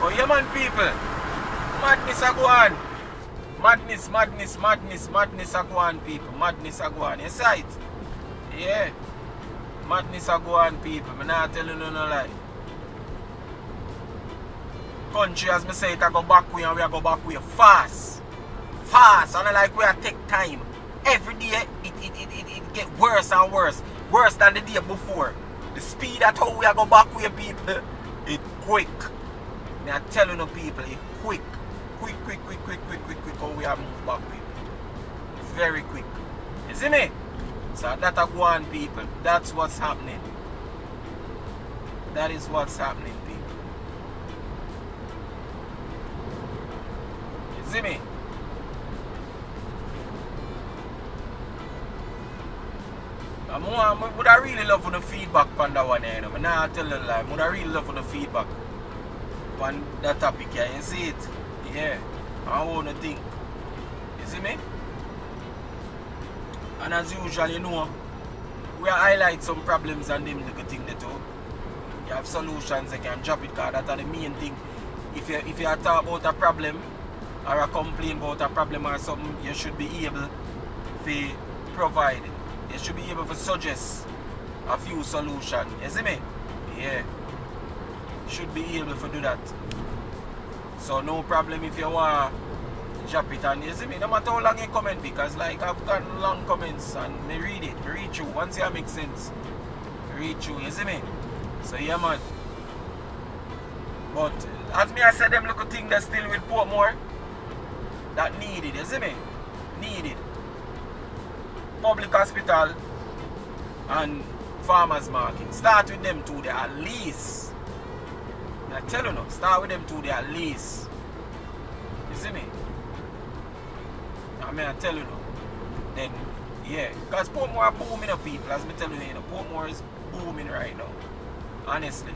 Oh yeah man people, madness a go on. Madness a go on people. Madness a go on. You see it? Yeah. Madness a go on people. I'm not telling you no lie. Country as me say it I go back way and we go back way fast. Fast. And like we take time. Every day it get worse and worse. Worse than the day before. The speed at how we go back way people, it quick. I tell you no people, it quick. Quick, how we have moved back quick. Very quick. You see me? So that a go on people. That's what's happening. That is what's happening people. You see me? I would really love for the feedback on that one, you know. But now I tell you lie, I would really love for the feedback on that topic here. You see it? Yeah. I want to think. You see me? And as usual, you know, we highlight some problems and them little thing there too. You have solutions, you can drop it because that's the main thing. If you talk about a problem or a complaint about a problem or something, you should be able to provide. You should be able to suggest a few solutions. You see me? Yeah. Should be able to do that. So no problem if you want to drop it, and you see me, no matter how long you comment, because like I've gotten long comments and they read it, read through. Once it makes sense, read through, you see me? So yeah man. But as me I said, them little thing that's still with Portmore that needed, you see me? Needed. Public hospital and farmers market. Start with them two there at least. I tell you no, start with them two there at least. You see me? I tell you no. Then yeah, because Portmore are booming up people, as me tell you, you know, Portmore is booming right now. Honestly.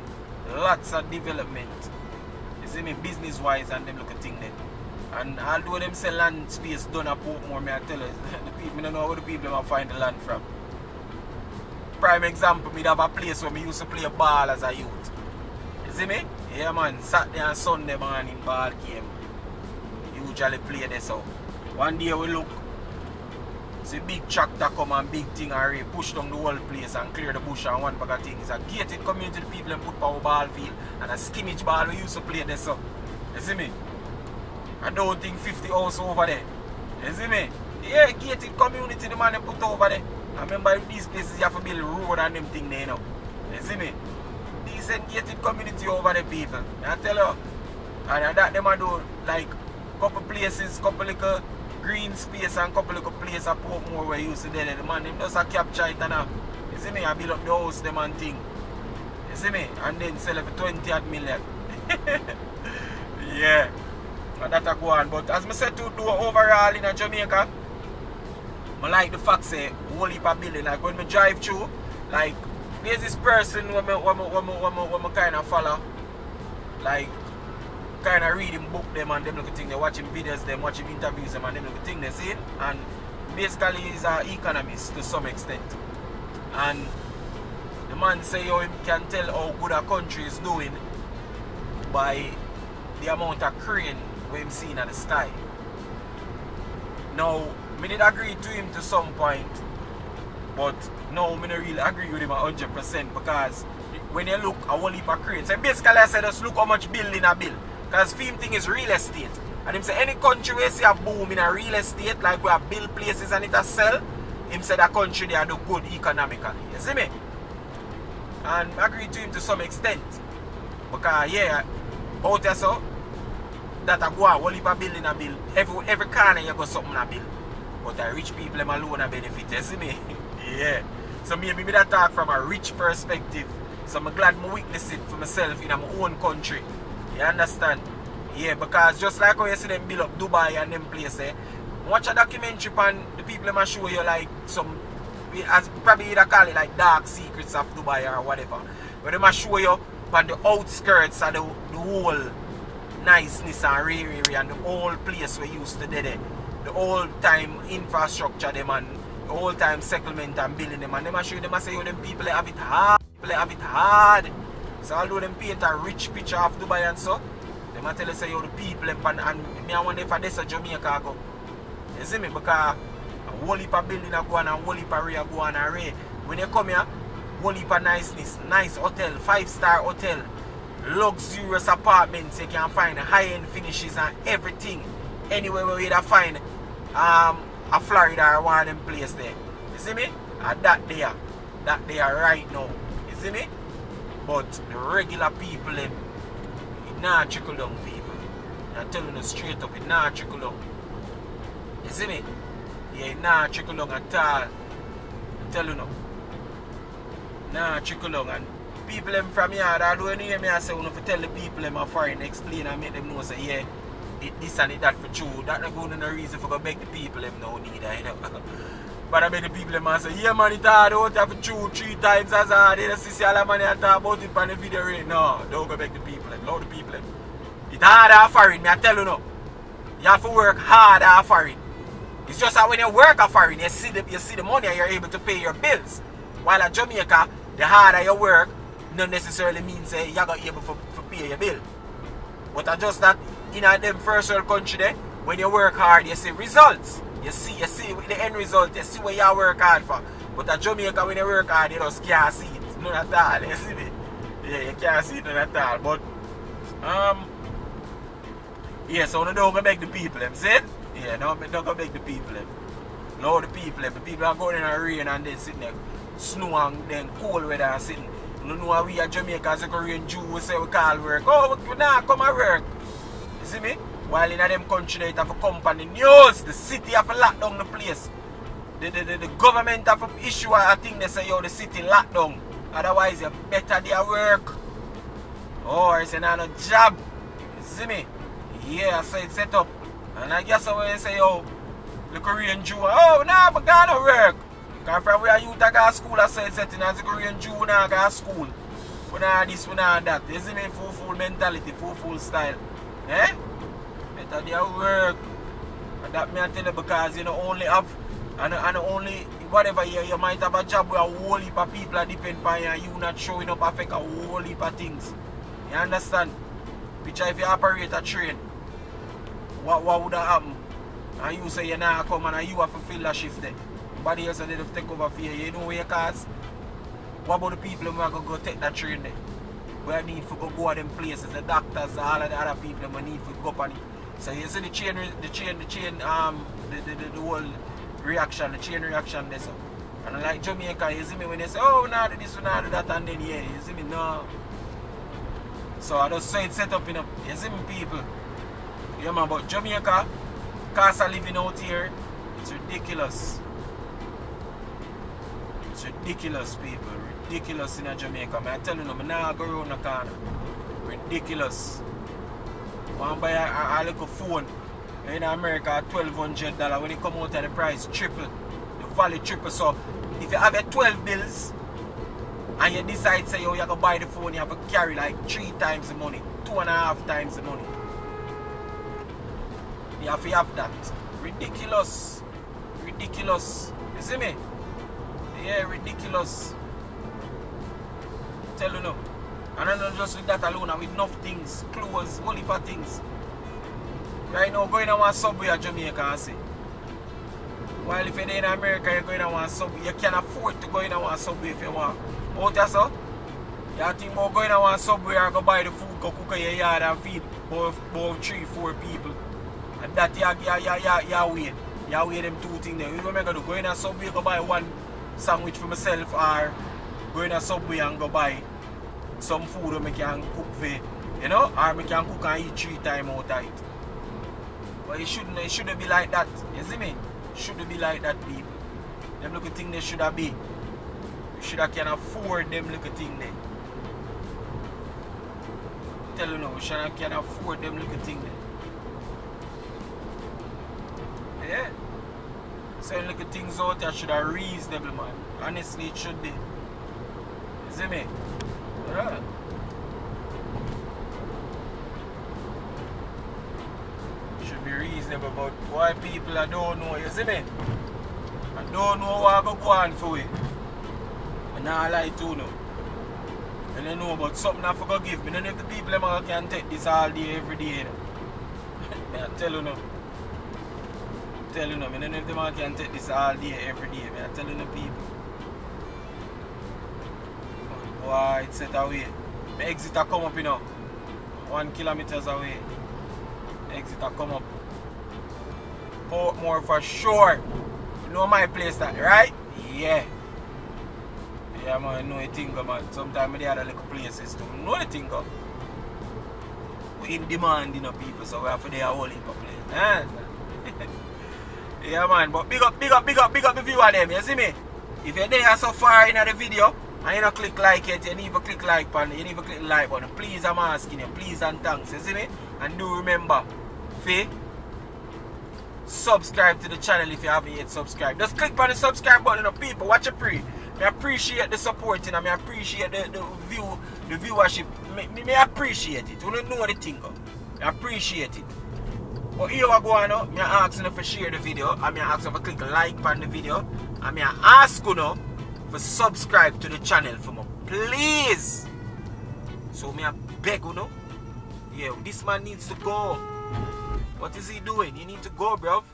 Lots of development. You see me, business wise and them look at thing there. And although them sell land space done at Portmore, I tell you, the people don't know where the people will find the land from. Prime example, me have a place where me used to play ball as a youth. You see me? Yeah man, Saturday and Sunday morning ball game. Usually play this out. One day we look, See big tractor come and big thing and push down the whole place and clear the bush and one bag of things. It's a gated community, the people them put power ball field and a skimmage ball we used to play there, so. You see me? I don't think 50 house over there. You see me? Yeah, gated community the man they put over there. I remember these places you have to build road and them thing there, you know. You see me? Decent gated community over there, people. I tell you. And that them I do like couple places, couple little green space and couple little places at Portmore where you used to there. The man them just a capture it and you see me, I build up the house them and thing. You see me? And then sell it for 20 million. Yeah. And that a go on. But as I said to do overall in Jamaica, I like the fact say whole heap of building. Like when I drive through, like there's this person who I kind of follow. Like kind of reading book them and them look thing, they watching videos, them watching interviews them and them look thing they see. And basically he's an economist to some extent. And the man say how he can tell how good a country is doing by the amount of crane we him seeing in the sky. Now, I did agree to him to some point, but no, I don't really agree with him 100% because when you look a whole heap of cranes, so basically I said just look how much building a bill. Because the thing is real estate. And him say any country where see a boom in a real estate, like we have build places and it a sell, him say that country they are do good economically. You see me? And I agree to him to some extent. Because yeah, out there so, that a go a whole heap of building a bill. Every corner you go something a bill. But the rich people them alone a benefit, you see me? Yeah. So maybe me that talk from a rich perspective. So I'm glad I witness it for myself in my own country. You understand? Yeah, because just like how you see them build up Dubai and them places, watch a documentary on the people them show you like some, as probably either call it like dark secrets of Dubai or whatever. But they show you on the outskirts of the whole niceness and rare and the whole place we used to do there. The old time infrastructure them and the old time settlement and building them, and them show you them say, yo, them people have it hard. People have it hard. So although them paint a rich picture of Dubai and so, they might tell you say, yo, the people and me I wonder if this a Jamaica go. You see me? Because a whole heap of building a go on and a whole heap of area go on and area. When you come here, whole heap of niceness, nice hotel, 5-star hotel, luxurious apartments, you can find high-end finishes and everything. Anywhere where you find a Florida or one of them place there. You see me? And that there right now. You see me? But the regular people, it not trickle down people. I'm telling you straight up, it not trickle down. You see me? Yeah, it not trickle down at all. I'm telling you. Nah, trickle down. And people them from here, although you hear me I say, you have to tell the people them are foreign, explain and make them know, say, yeah, it this and it that for true. That's not going to no reason for go beg the people them now neither, you know. But I bet the people them and say, yeah man, it's hard out for true 3 times as hard. They don't see all the money and talk about it on the video right. No, don't go beg the people them, love the people them. It's harder foreign, me I tell you now. You have to work harder foreign. It's just that when you work a foreign, you see the money and you're able to pay your bills. While at Jamaica, the harder you work, not necessarily means you're not able to pay your bill. But I just that in them first world country there, when you work hard, you see results. You see the end result, you see what you work hard for. But at Jamaica, when you work hard, you just can't see it. None at all, you see me? Yeah, you can't see it none at all. But, yeah, so don't go beg the people, them, see? Yeah, don't go beg the people, them. No, the people, them. The people are going in the rain and then sitting there, snow and then cold weather and sitting. You know we at Jamaica, as a Korean Jew, we say we call work. Oh, we nah come and work. You see me? While in them country, they have a company news, the city have to lock down the place. The government have to issue a thing, they say, yo, the city locked down. Otherwise, you better their work. Oh, it's another job. You see me? Yeah, so it's set up. And I guess when you say, yo, the Korean Jew, oh, nah, but gonna work. Because from where you to go to school, I say it's setting as a Korean Jew, we not go to school. We not this, we not that. You see me? Full mentality, full style. Eh? Better their work. And that me I tell you because you know only have and only whatever year you might have a job where a whole heap of people are depend on you and you not showing up affect a whole heap of things. You understand? Which if you operate a train, what would have happened? And you say you now come and you have to fill a shift there. Somebody else need to take over for you. You know where you cause? What about the people who are going to go take that train there? We need to go to them places, the doctors, all of the other people we need to go up on it. So you see the whole reaction, the chain reaction there. So. And like Jamaica, you see me when they say, oh, we not do this, we not do that, and then yeah, you see me, no. So I just say it's set up in a, you see me people. Yeah man, but Jamaica, cost of living out here, it's ridiculous. It's ridiculous, people. Ridiculous in Jamaica. Man, I tell you, I'm not going around the corner. Ridiculous. I want to buy a little phone in America at $1,200. When it come out at the price, triple. The value triple. So, if you have a 12 bills and you decide, say, oh, you're going to buy the phone, you have to carry like 3 times the money, 2.5 times the money. You have to have that. Ridiculous. Ridiculous. You see me? Yeah, ridiculous. Tell you no. And I'm not just with that alone, I'm with enough things, clothes, whole heap of things. Right now, going on one subway at Jamaica and see. While if you're in America, you're going on one subway. You can afford to go in on one subway if you want. Out there, so? You think about going on one subway or go buy the food, go cook in your yard and feed about 3-4 people. And that you wait. You wait them 2 things there. You remember to go in a subway, go buy one sandwich for myself, or go in a subway and go buy some food that I can cook for, you know, or I can cook and eat 3 times out of it. But it shouldn't be like that, you see me? It shouldn't be like that, people. Them little things they should have be. You should have can afford them little things there. Tell you now, we should have can afford them little things there. Yeah. So little things out there should have reasonable, man. Honestly, it should be. You see me? Yeah. Should be reasonable, but why people I don't know, you see me? I don't know what I go on for it. I not lie to you. I don't know about something I forgot give me. I don't know if the people can take this all day, every day. You know? I tell you now. I don't know if the man can take this all day, every day. I tell you the people. Boy, it's set away. My exit a come up, you know. 1 kilometers away. Exit a come up. Portmore for sure. You know my place that, right? Yeah. Yeah, man, I know the thing, man. Sometimes there are little places too. You know the thing, man. We in demand, you know, people, so we have to do a whole heap of place. Eh? Yeah, man, but big up the viewer them, you see me? If you're there so far in the video, and you don't click like it, you need to click like button, you need to click like button. Please, I'm asking you, please and thanks, you see me? And do remember, subscribe to the channel if you haven't yet subscribed. Just click on the subscribe button, you know, people, watch it free. I appreciate the support, you know, I appreciate the viewership. I appreciate it, you don't know the thing, I appreciate it. But here we go on now, I ask you to share the video, and I ask you to click like on the video, and I ask you now to subscribe to the channel for me, please. So I beg you now, yeah, this man needs to go. What is he doing? You need to go, bruv.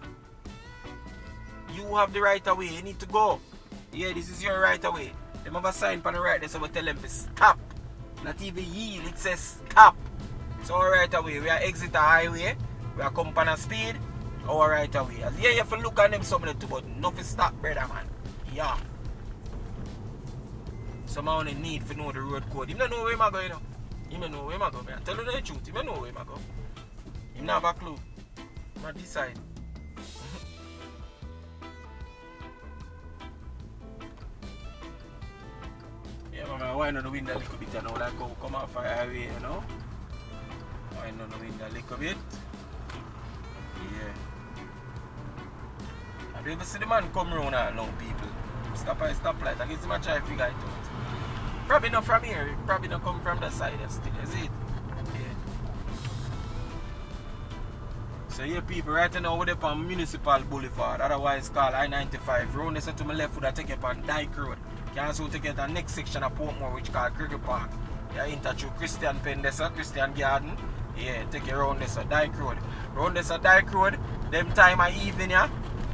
You have the right of way, you need to go. Yeah, this is your right of way. They have a sign on the right there, so we tell them to stop. Not even yield, it says stop. So right away, we are exit the highway. We are come on a speed, our right away. As yeah, you have to look at them something too, but nothing stop, brother, man. Yeah. Somehow only need to know the road code. You don't know where I'm going, you know. You don't know where I'm going. I tell you the truth, you don't know where I'm going. You don't have a clue. I'm decide. Yeah, man, I wind on the window a little bit, you know, like go come off the highway, you know. Wind on the window a little bit. Yeah. Have you ever see the man come around now, people? Stop at stoplight. I guess him try to figure it out. Probably not from here. Probably not come from that side still, is it? Yeah. So yeah, people, right now we're up on Municipal Boulevard, otherwise called I-95. Round this to my left would take you up on Dyke Road. You can also take you to the next section of Portmore, which called Cricket Park. You enter through Christian Pen, Christian Garden. Yeah, take you around this Dyke Road. Round this Dyke Road, them time of evening, yeah,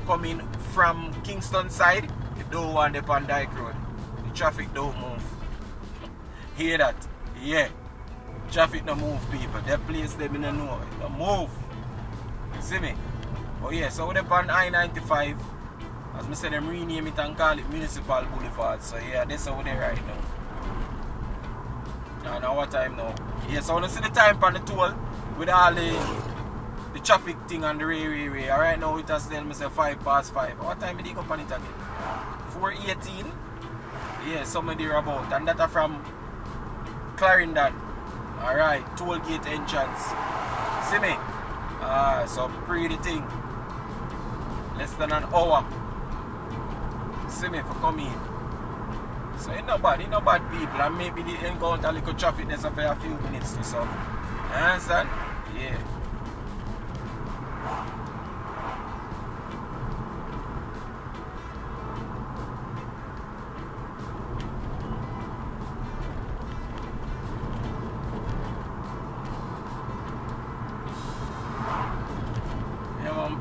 come in from Kingston side, you don't want them on Dyke Road. The traffic don't move. Hear that? Yeah. Traffic no move, people. That place them in the know. It don't move. See me? Oh yeah, so we're on I-95. As I said, them rename it and call it Municipal Boulevard. So yeah, that's how we're there right now. And our time now. Yeah, so when you see the time on the toll with all the traffic thing on the railway. Right now it has tell me say 5:05. What time did you go on it again? 4:18? Yeah, somewhere there about. And that are from Clarendon. Alright, toll gate entrance. See me? So pretty thing. Less than an hour. See me for coming. So it's not bad people. And maybe they encounter a little traffic there for a few minutes or so. You understand? Yeah.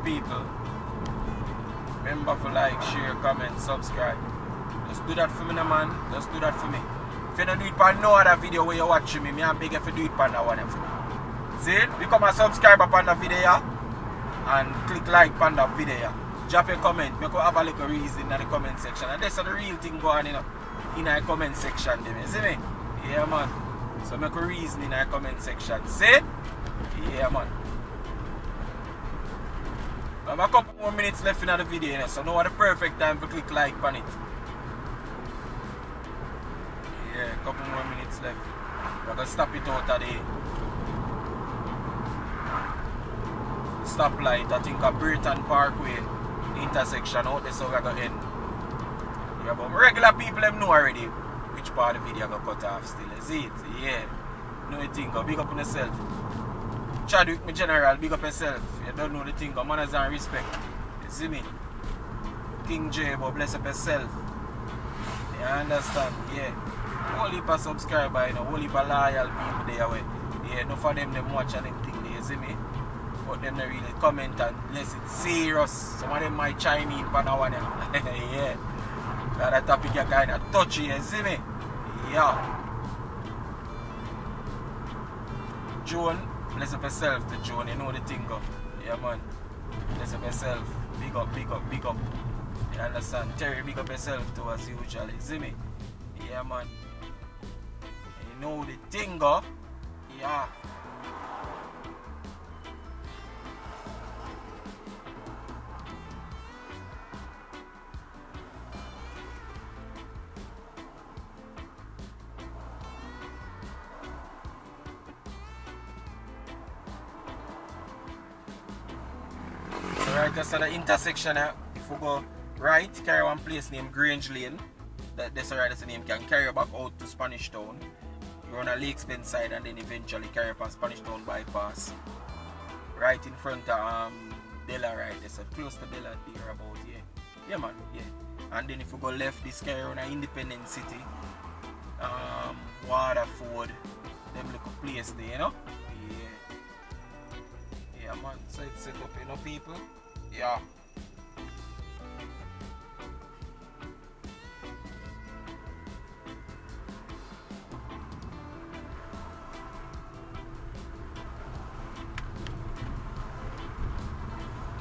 People, remember to like, share, comment, subscribe. Just do that for me, man. Just do that for me. If you don't do it for no other video where you're watching me, I'm big if you do it for that one for me. See? Become a subscriber on the video and click like on the video. Drop a comment. Make you have a little reason in the comment section. And that's the real thing going on in the comment section. You see me? Yeah, man. So make a reason in the comment section. See? Yeah, man. I have a couple more minutes left in the video, you know, so now is the perfect time to click like on it. Yeah, a couple more minutes left. We're going to stop it out of the stoplight. I think of Burton Parkway intersection out there, so we're going to end. Yeah, but regular people them know already which part of the video I'm going to cut off still. You see it? Yeah. Know the thing, go big up on yourself. Chadwick, my general, big up yourself. You don't know the thing, but manners and respect. You see me? King J, but bless up yourself. You understand? Yeah. Whole heap of subscribers, you know, whole heap of loyal people there. Yeah, enough of them watch and them thing there, you see me? But them don't really comment unless it's serious. Some of them might chime in for now and then. Yeah. That topic is kind of touchy, you see me? Yeah. Joan. Bless up yourself to Joan, you know the thing go. Yeah man. Bless up yourself. Big up, big up, big up. You understand? Terry, big up yourself too as usual. See me? Yeah man. You know the thing go. Yeah. Right, just at the intersection, if we go right, carry one place named Grange Lane. That's right, that's the name. Can carry you back out to Spanish Town. You run a Lakes Bend side and then eventually carry up on Spanish Town bypass. Right in front of Della, right? That's close to Della there about, yeah. Yeah man, yeah. And then if we go left, this carry on Independent City. Waterford. Them little place there, you know? Yeah. Yeah man, so it's set up, you know people? Yeah.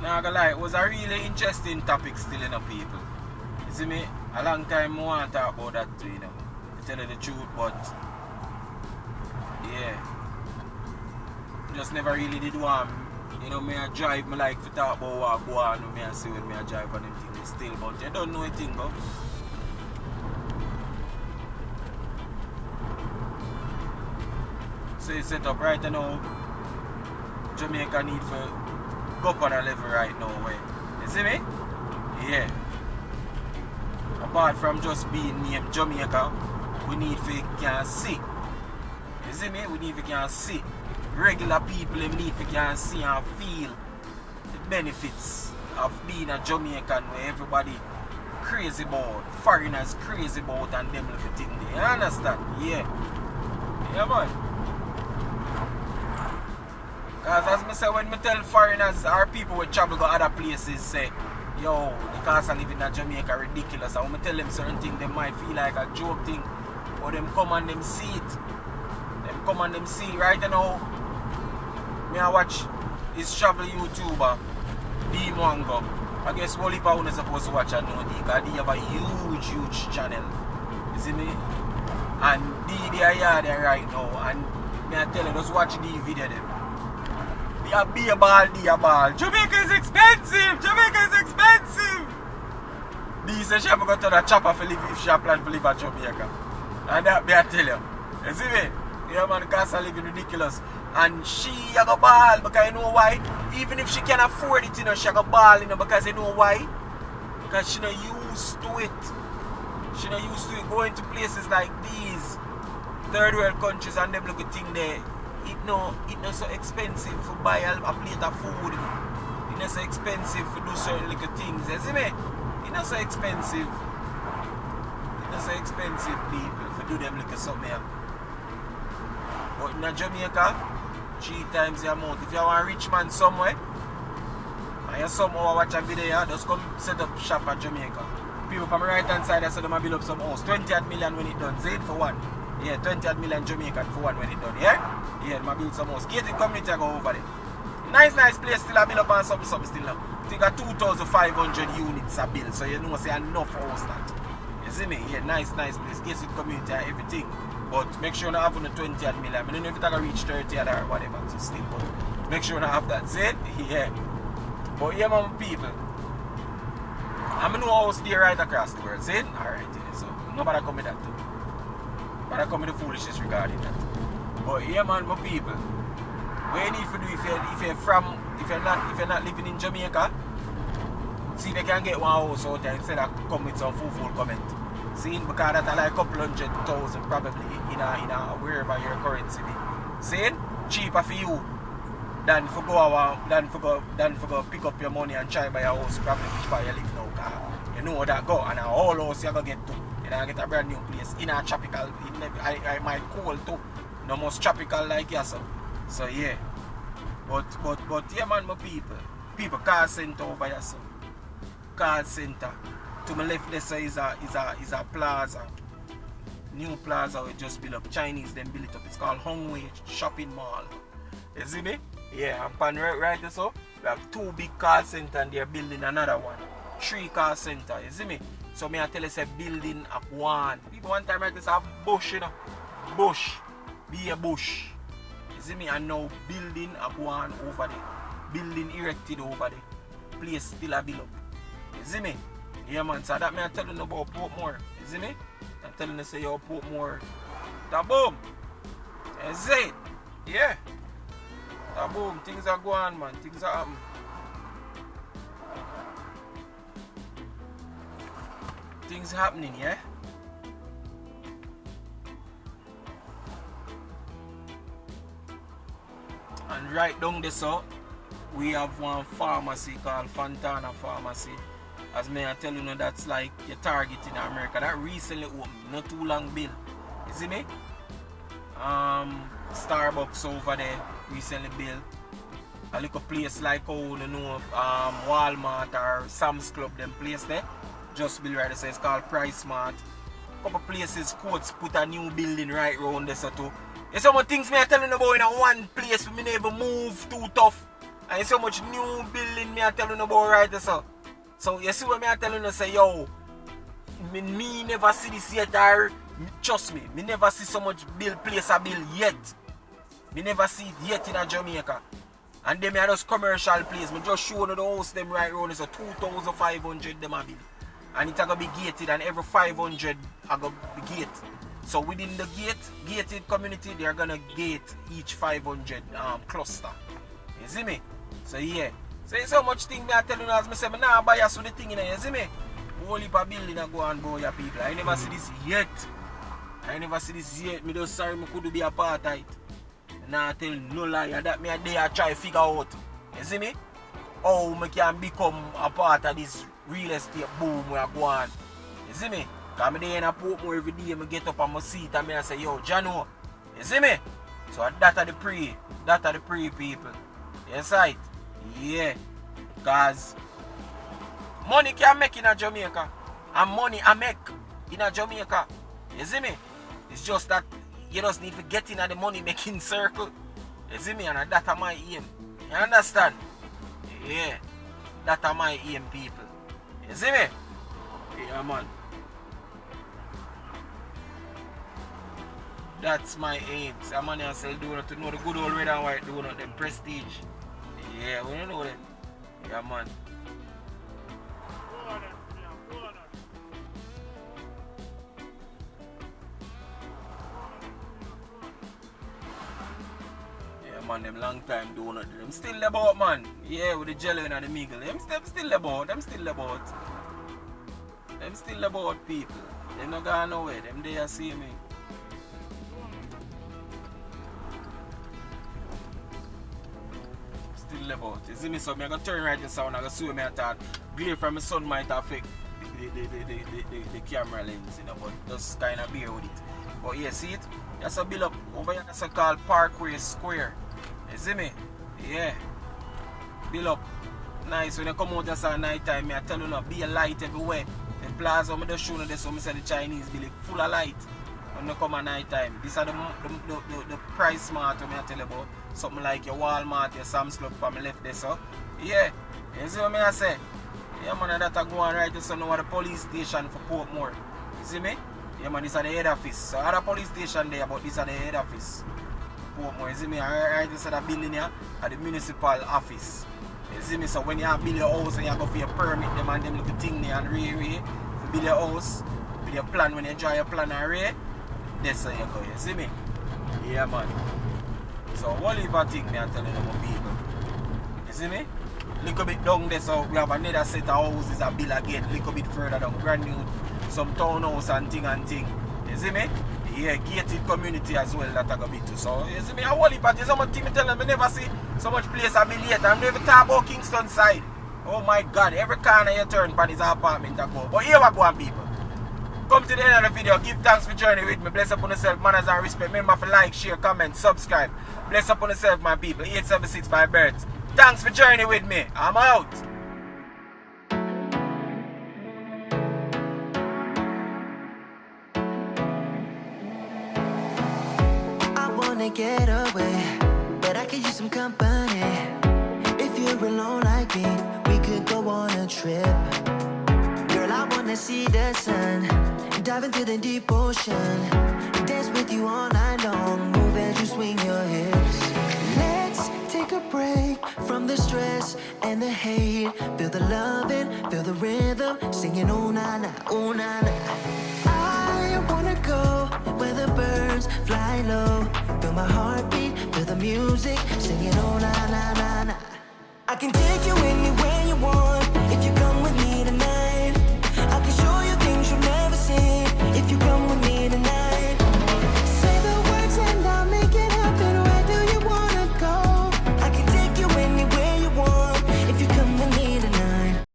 Now, gonna lie, it was a really interesting topic still, you know, people. You see me, a long time I want to talk about that too, you know, to tell you the truth, but yeah, just never really did one. You know, me I drive, me like to talk about what go on, me I see when me I drive and them things still, but you don't know anything, though. So it's set up right now. Jamaica need for go up on a level right now, way. You see me? Yeah. Apart from just being named Jamaica, we need to can see. You see me? We need to can see. Regular people need to can see and feel the benefits of being a Jamaican where everybody crazy about, foreigners crazy about and them little thing there. You understand? Yeah. Yeah man. Because as I say, when I tell foreigners or people who travel to other places, say, yo, the cost of living in Jamaica ridiculous. And when I tell them certain things, they might feel like a joke thing. But them come and them see it. Them come and them see it. Right now, me I watch his travel YouTuber, D Mwango. I guess all people are supposed to watch and know because they have a huge channel. You see me? And they are there right now. And me I tell you, just watch the video them. Be a ball. Jamaica is expensive. They say she have got to the chopper for live if she have planned to live at Jamaica. And that me I tell you. You see me? Yeah man, the cost of living ridiculous. And she a go ball because you know why? Even if she can afford it, you know, she a go ball, you know, because you know why? Because she not used to it. She not used to it. Going to places like these third world countries and them look at thing there. It not so expensive to buy a plate of food. It not so expensive to do certain little things. You see me? It not so expensive. It not so expensive, people, to do them little something. But in Jamaica, 3 times the amount. If you are a rich man somewhere, and you somehow watch a video, just come set up shop at Jamaica. People from the right hand side, I said they build up some house. 20 million when it done. Say it for one. Yeah, 20 million Jamaican for one when it done. Yeah? Yeah, they build some house. Gated community I go over there. Nice place still I build up and something still now. I think 2,500 units are built, so you know say enough house that. You see me? Yeah, nice place. Gated community and everything. But make sure you have on the 20 million. I don't know if it's going to reach 30 or whatever, so still, but make sure you have that. See it? Yeah. But yeah, man, people. I know house there right across the world. See it? Alright, yeah. So nobody come with that too. But I come with the foolishness regarding that. But yeah, man, my people. What you need to do if you're not living in Jamaica, see if you can get one house out there instead of come with some full comment. See, because that's like a couple 100,000 probably in a wherever your currency be. See, cheaper for you than for go pick up your money and try buy a house probably which part you live now. You know that go and a whole house you go get to. You know, get a brand new place in a tropical. I might cold too. No most tropical like yes. So yeah. But yeah man, my people car center over here so. Car center. To my left there is a plaza. New plaza we just built up. Chinese then built it up. It's called Hongwei Shopping Mall. You see me? Yeah, and right there so we have 2 big car center and they're building another one. 3 car center, you see me? So me I tell you say building up one. People one time right there have bush, you know. Bush. Be a bush. You see me? And now building up one over there. Building erected over there. Place still a build up. You see me? Yeah man, so that me I telling you about Portmore. You see me? I'm telling you say yo Portmore. Da boom. You see it? Yeah. Da boom. Things are going man. Things are happening. Things happening, yeah? And right down there so we have one pharmacy called Fontana Pharmacy. As me I tell you, that's like your Target in America. That recently opened, not too long bill. You see me? Starbucks over there recently built. A little place like Walmart or Sam's Club, them place there. Just built right there, so it's called Price Smart. Couple places, Courts put a new building right round there so too. There's so much things me I telling you about in a one place we never move too tough. And so much new building me I telling you about right there so. So you see what me I telling you say yo, me never see this yet or trust me never see so much place a build yet. Me never see it yet in a Jamaica. And them are just commercial place. Me just show you the house them right around is a 2,500 them a build. And it's gonna be gated and every 500 are gonna be gated. So within the gated community they're gonna gate each 500 cluster. You see me? So yeah. So it's so much thing me I tell you as me say me nah bias with the thing in there, you see me? Whole heap of building and go and bow your people. I never see this yet. Me just sorry me could be a part of it. Nah tell no lie that me a day I try figure out. You see me? How me can become a part of this real estate boom where I go on. You see me? Because I'm there in a Portmore every day, I get up on my seat and I say, yo, Jano. You see me? So that are the pre. That are the pre people. Yes, right? Yeah. Because Money can make in a Jamaica. And money I make in a Jamaica. You see me? It's just that you just need to get in the money making circle. You see me? And that's my aim. You understand? Yeah. That's my aim, people. You see me? Yeah, man. That's my aim. Some money I sell donut to know the good old red and white donut, them prestige. Yeah, we don't know that. Yeah, man. Yeah, man, them long time donut. Them still about, man. Yeah, with the jelly and the meagle. Them still about. Them still about. Them still about, people. Them not gone nowhere. Them there see me. Still about. You see me, so I'm going to turn right this sound. I'm going to see me I thought glare from the sun might affect the camera lens, you know, but just kind of bear with it. But yeah, see it? That's a build up over here. That's a called Parkway Square. You see me? Yeah. Build up. Nice. When you come out at night time, I tell you not be a light everywhere. The plaza, I just show you this, so I say the Chinese building full of light. When you come at night time, these are the price smart I tell you about. Something like your Walmart, your Sam's Club from my left there, so. Yeah. You see what I say? Yeah, man, that I go on right to some the police station for Portmore. You see me? Yeah, man, this is the head office. So, other police station there, but this is the head office. Portmore, you see me? Right inside the building here, at the municipal office. You see me? So, when you have build your house and you go for your permit, them and them little thing there and to build your house, with your plan, when you draw your plan and that's how you go. You see me? Yeah, man. So, what if I think me and telling them people? You see me? Little bit down there, so we have another set of houses that build again. Little bit further down, brand new, some townhouse and thing. You see me? Yeah, gated community as well that I go bit to. So, you see me? I want it, but there's so much thing me tell them, I never see so much place I be late. I'm never talk about Kingston side. Oh my God, every corner you turn pan is an apartment I go. But here we go on, people. Come to the end of the video. Give thanks for joining with me. Bless upon yourself, manners and respect. Remember to like, share, comment, subscribe. Bless upon yourself, my people. 876 by Bergs. Thanks for joining with me. I'm out. I wanna get away, but I could use some company. If you're alone like me, we could go on a trip. Girl, I wanna see the sun, dive into the deep ocean, dance with you all night long, move as you swing your hips. Let's take a break from the stress and the hate. Feel the loving, feel the rhythm, singing oh na na, oh na na. I wanna go where the birds fly low. Feel my heartbeat, feel the music, singing oh na na na na. I can take you anywhere you want if you come with me.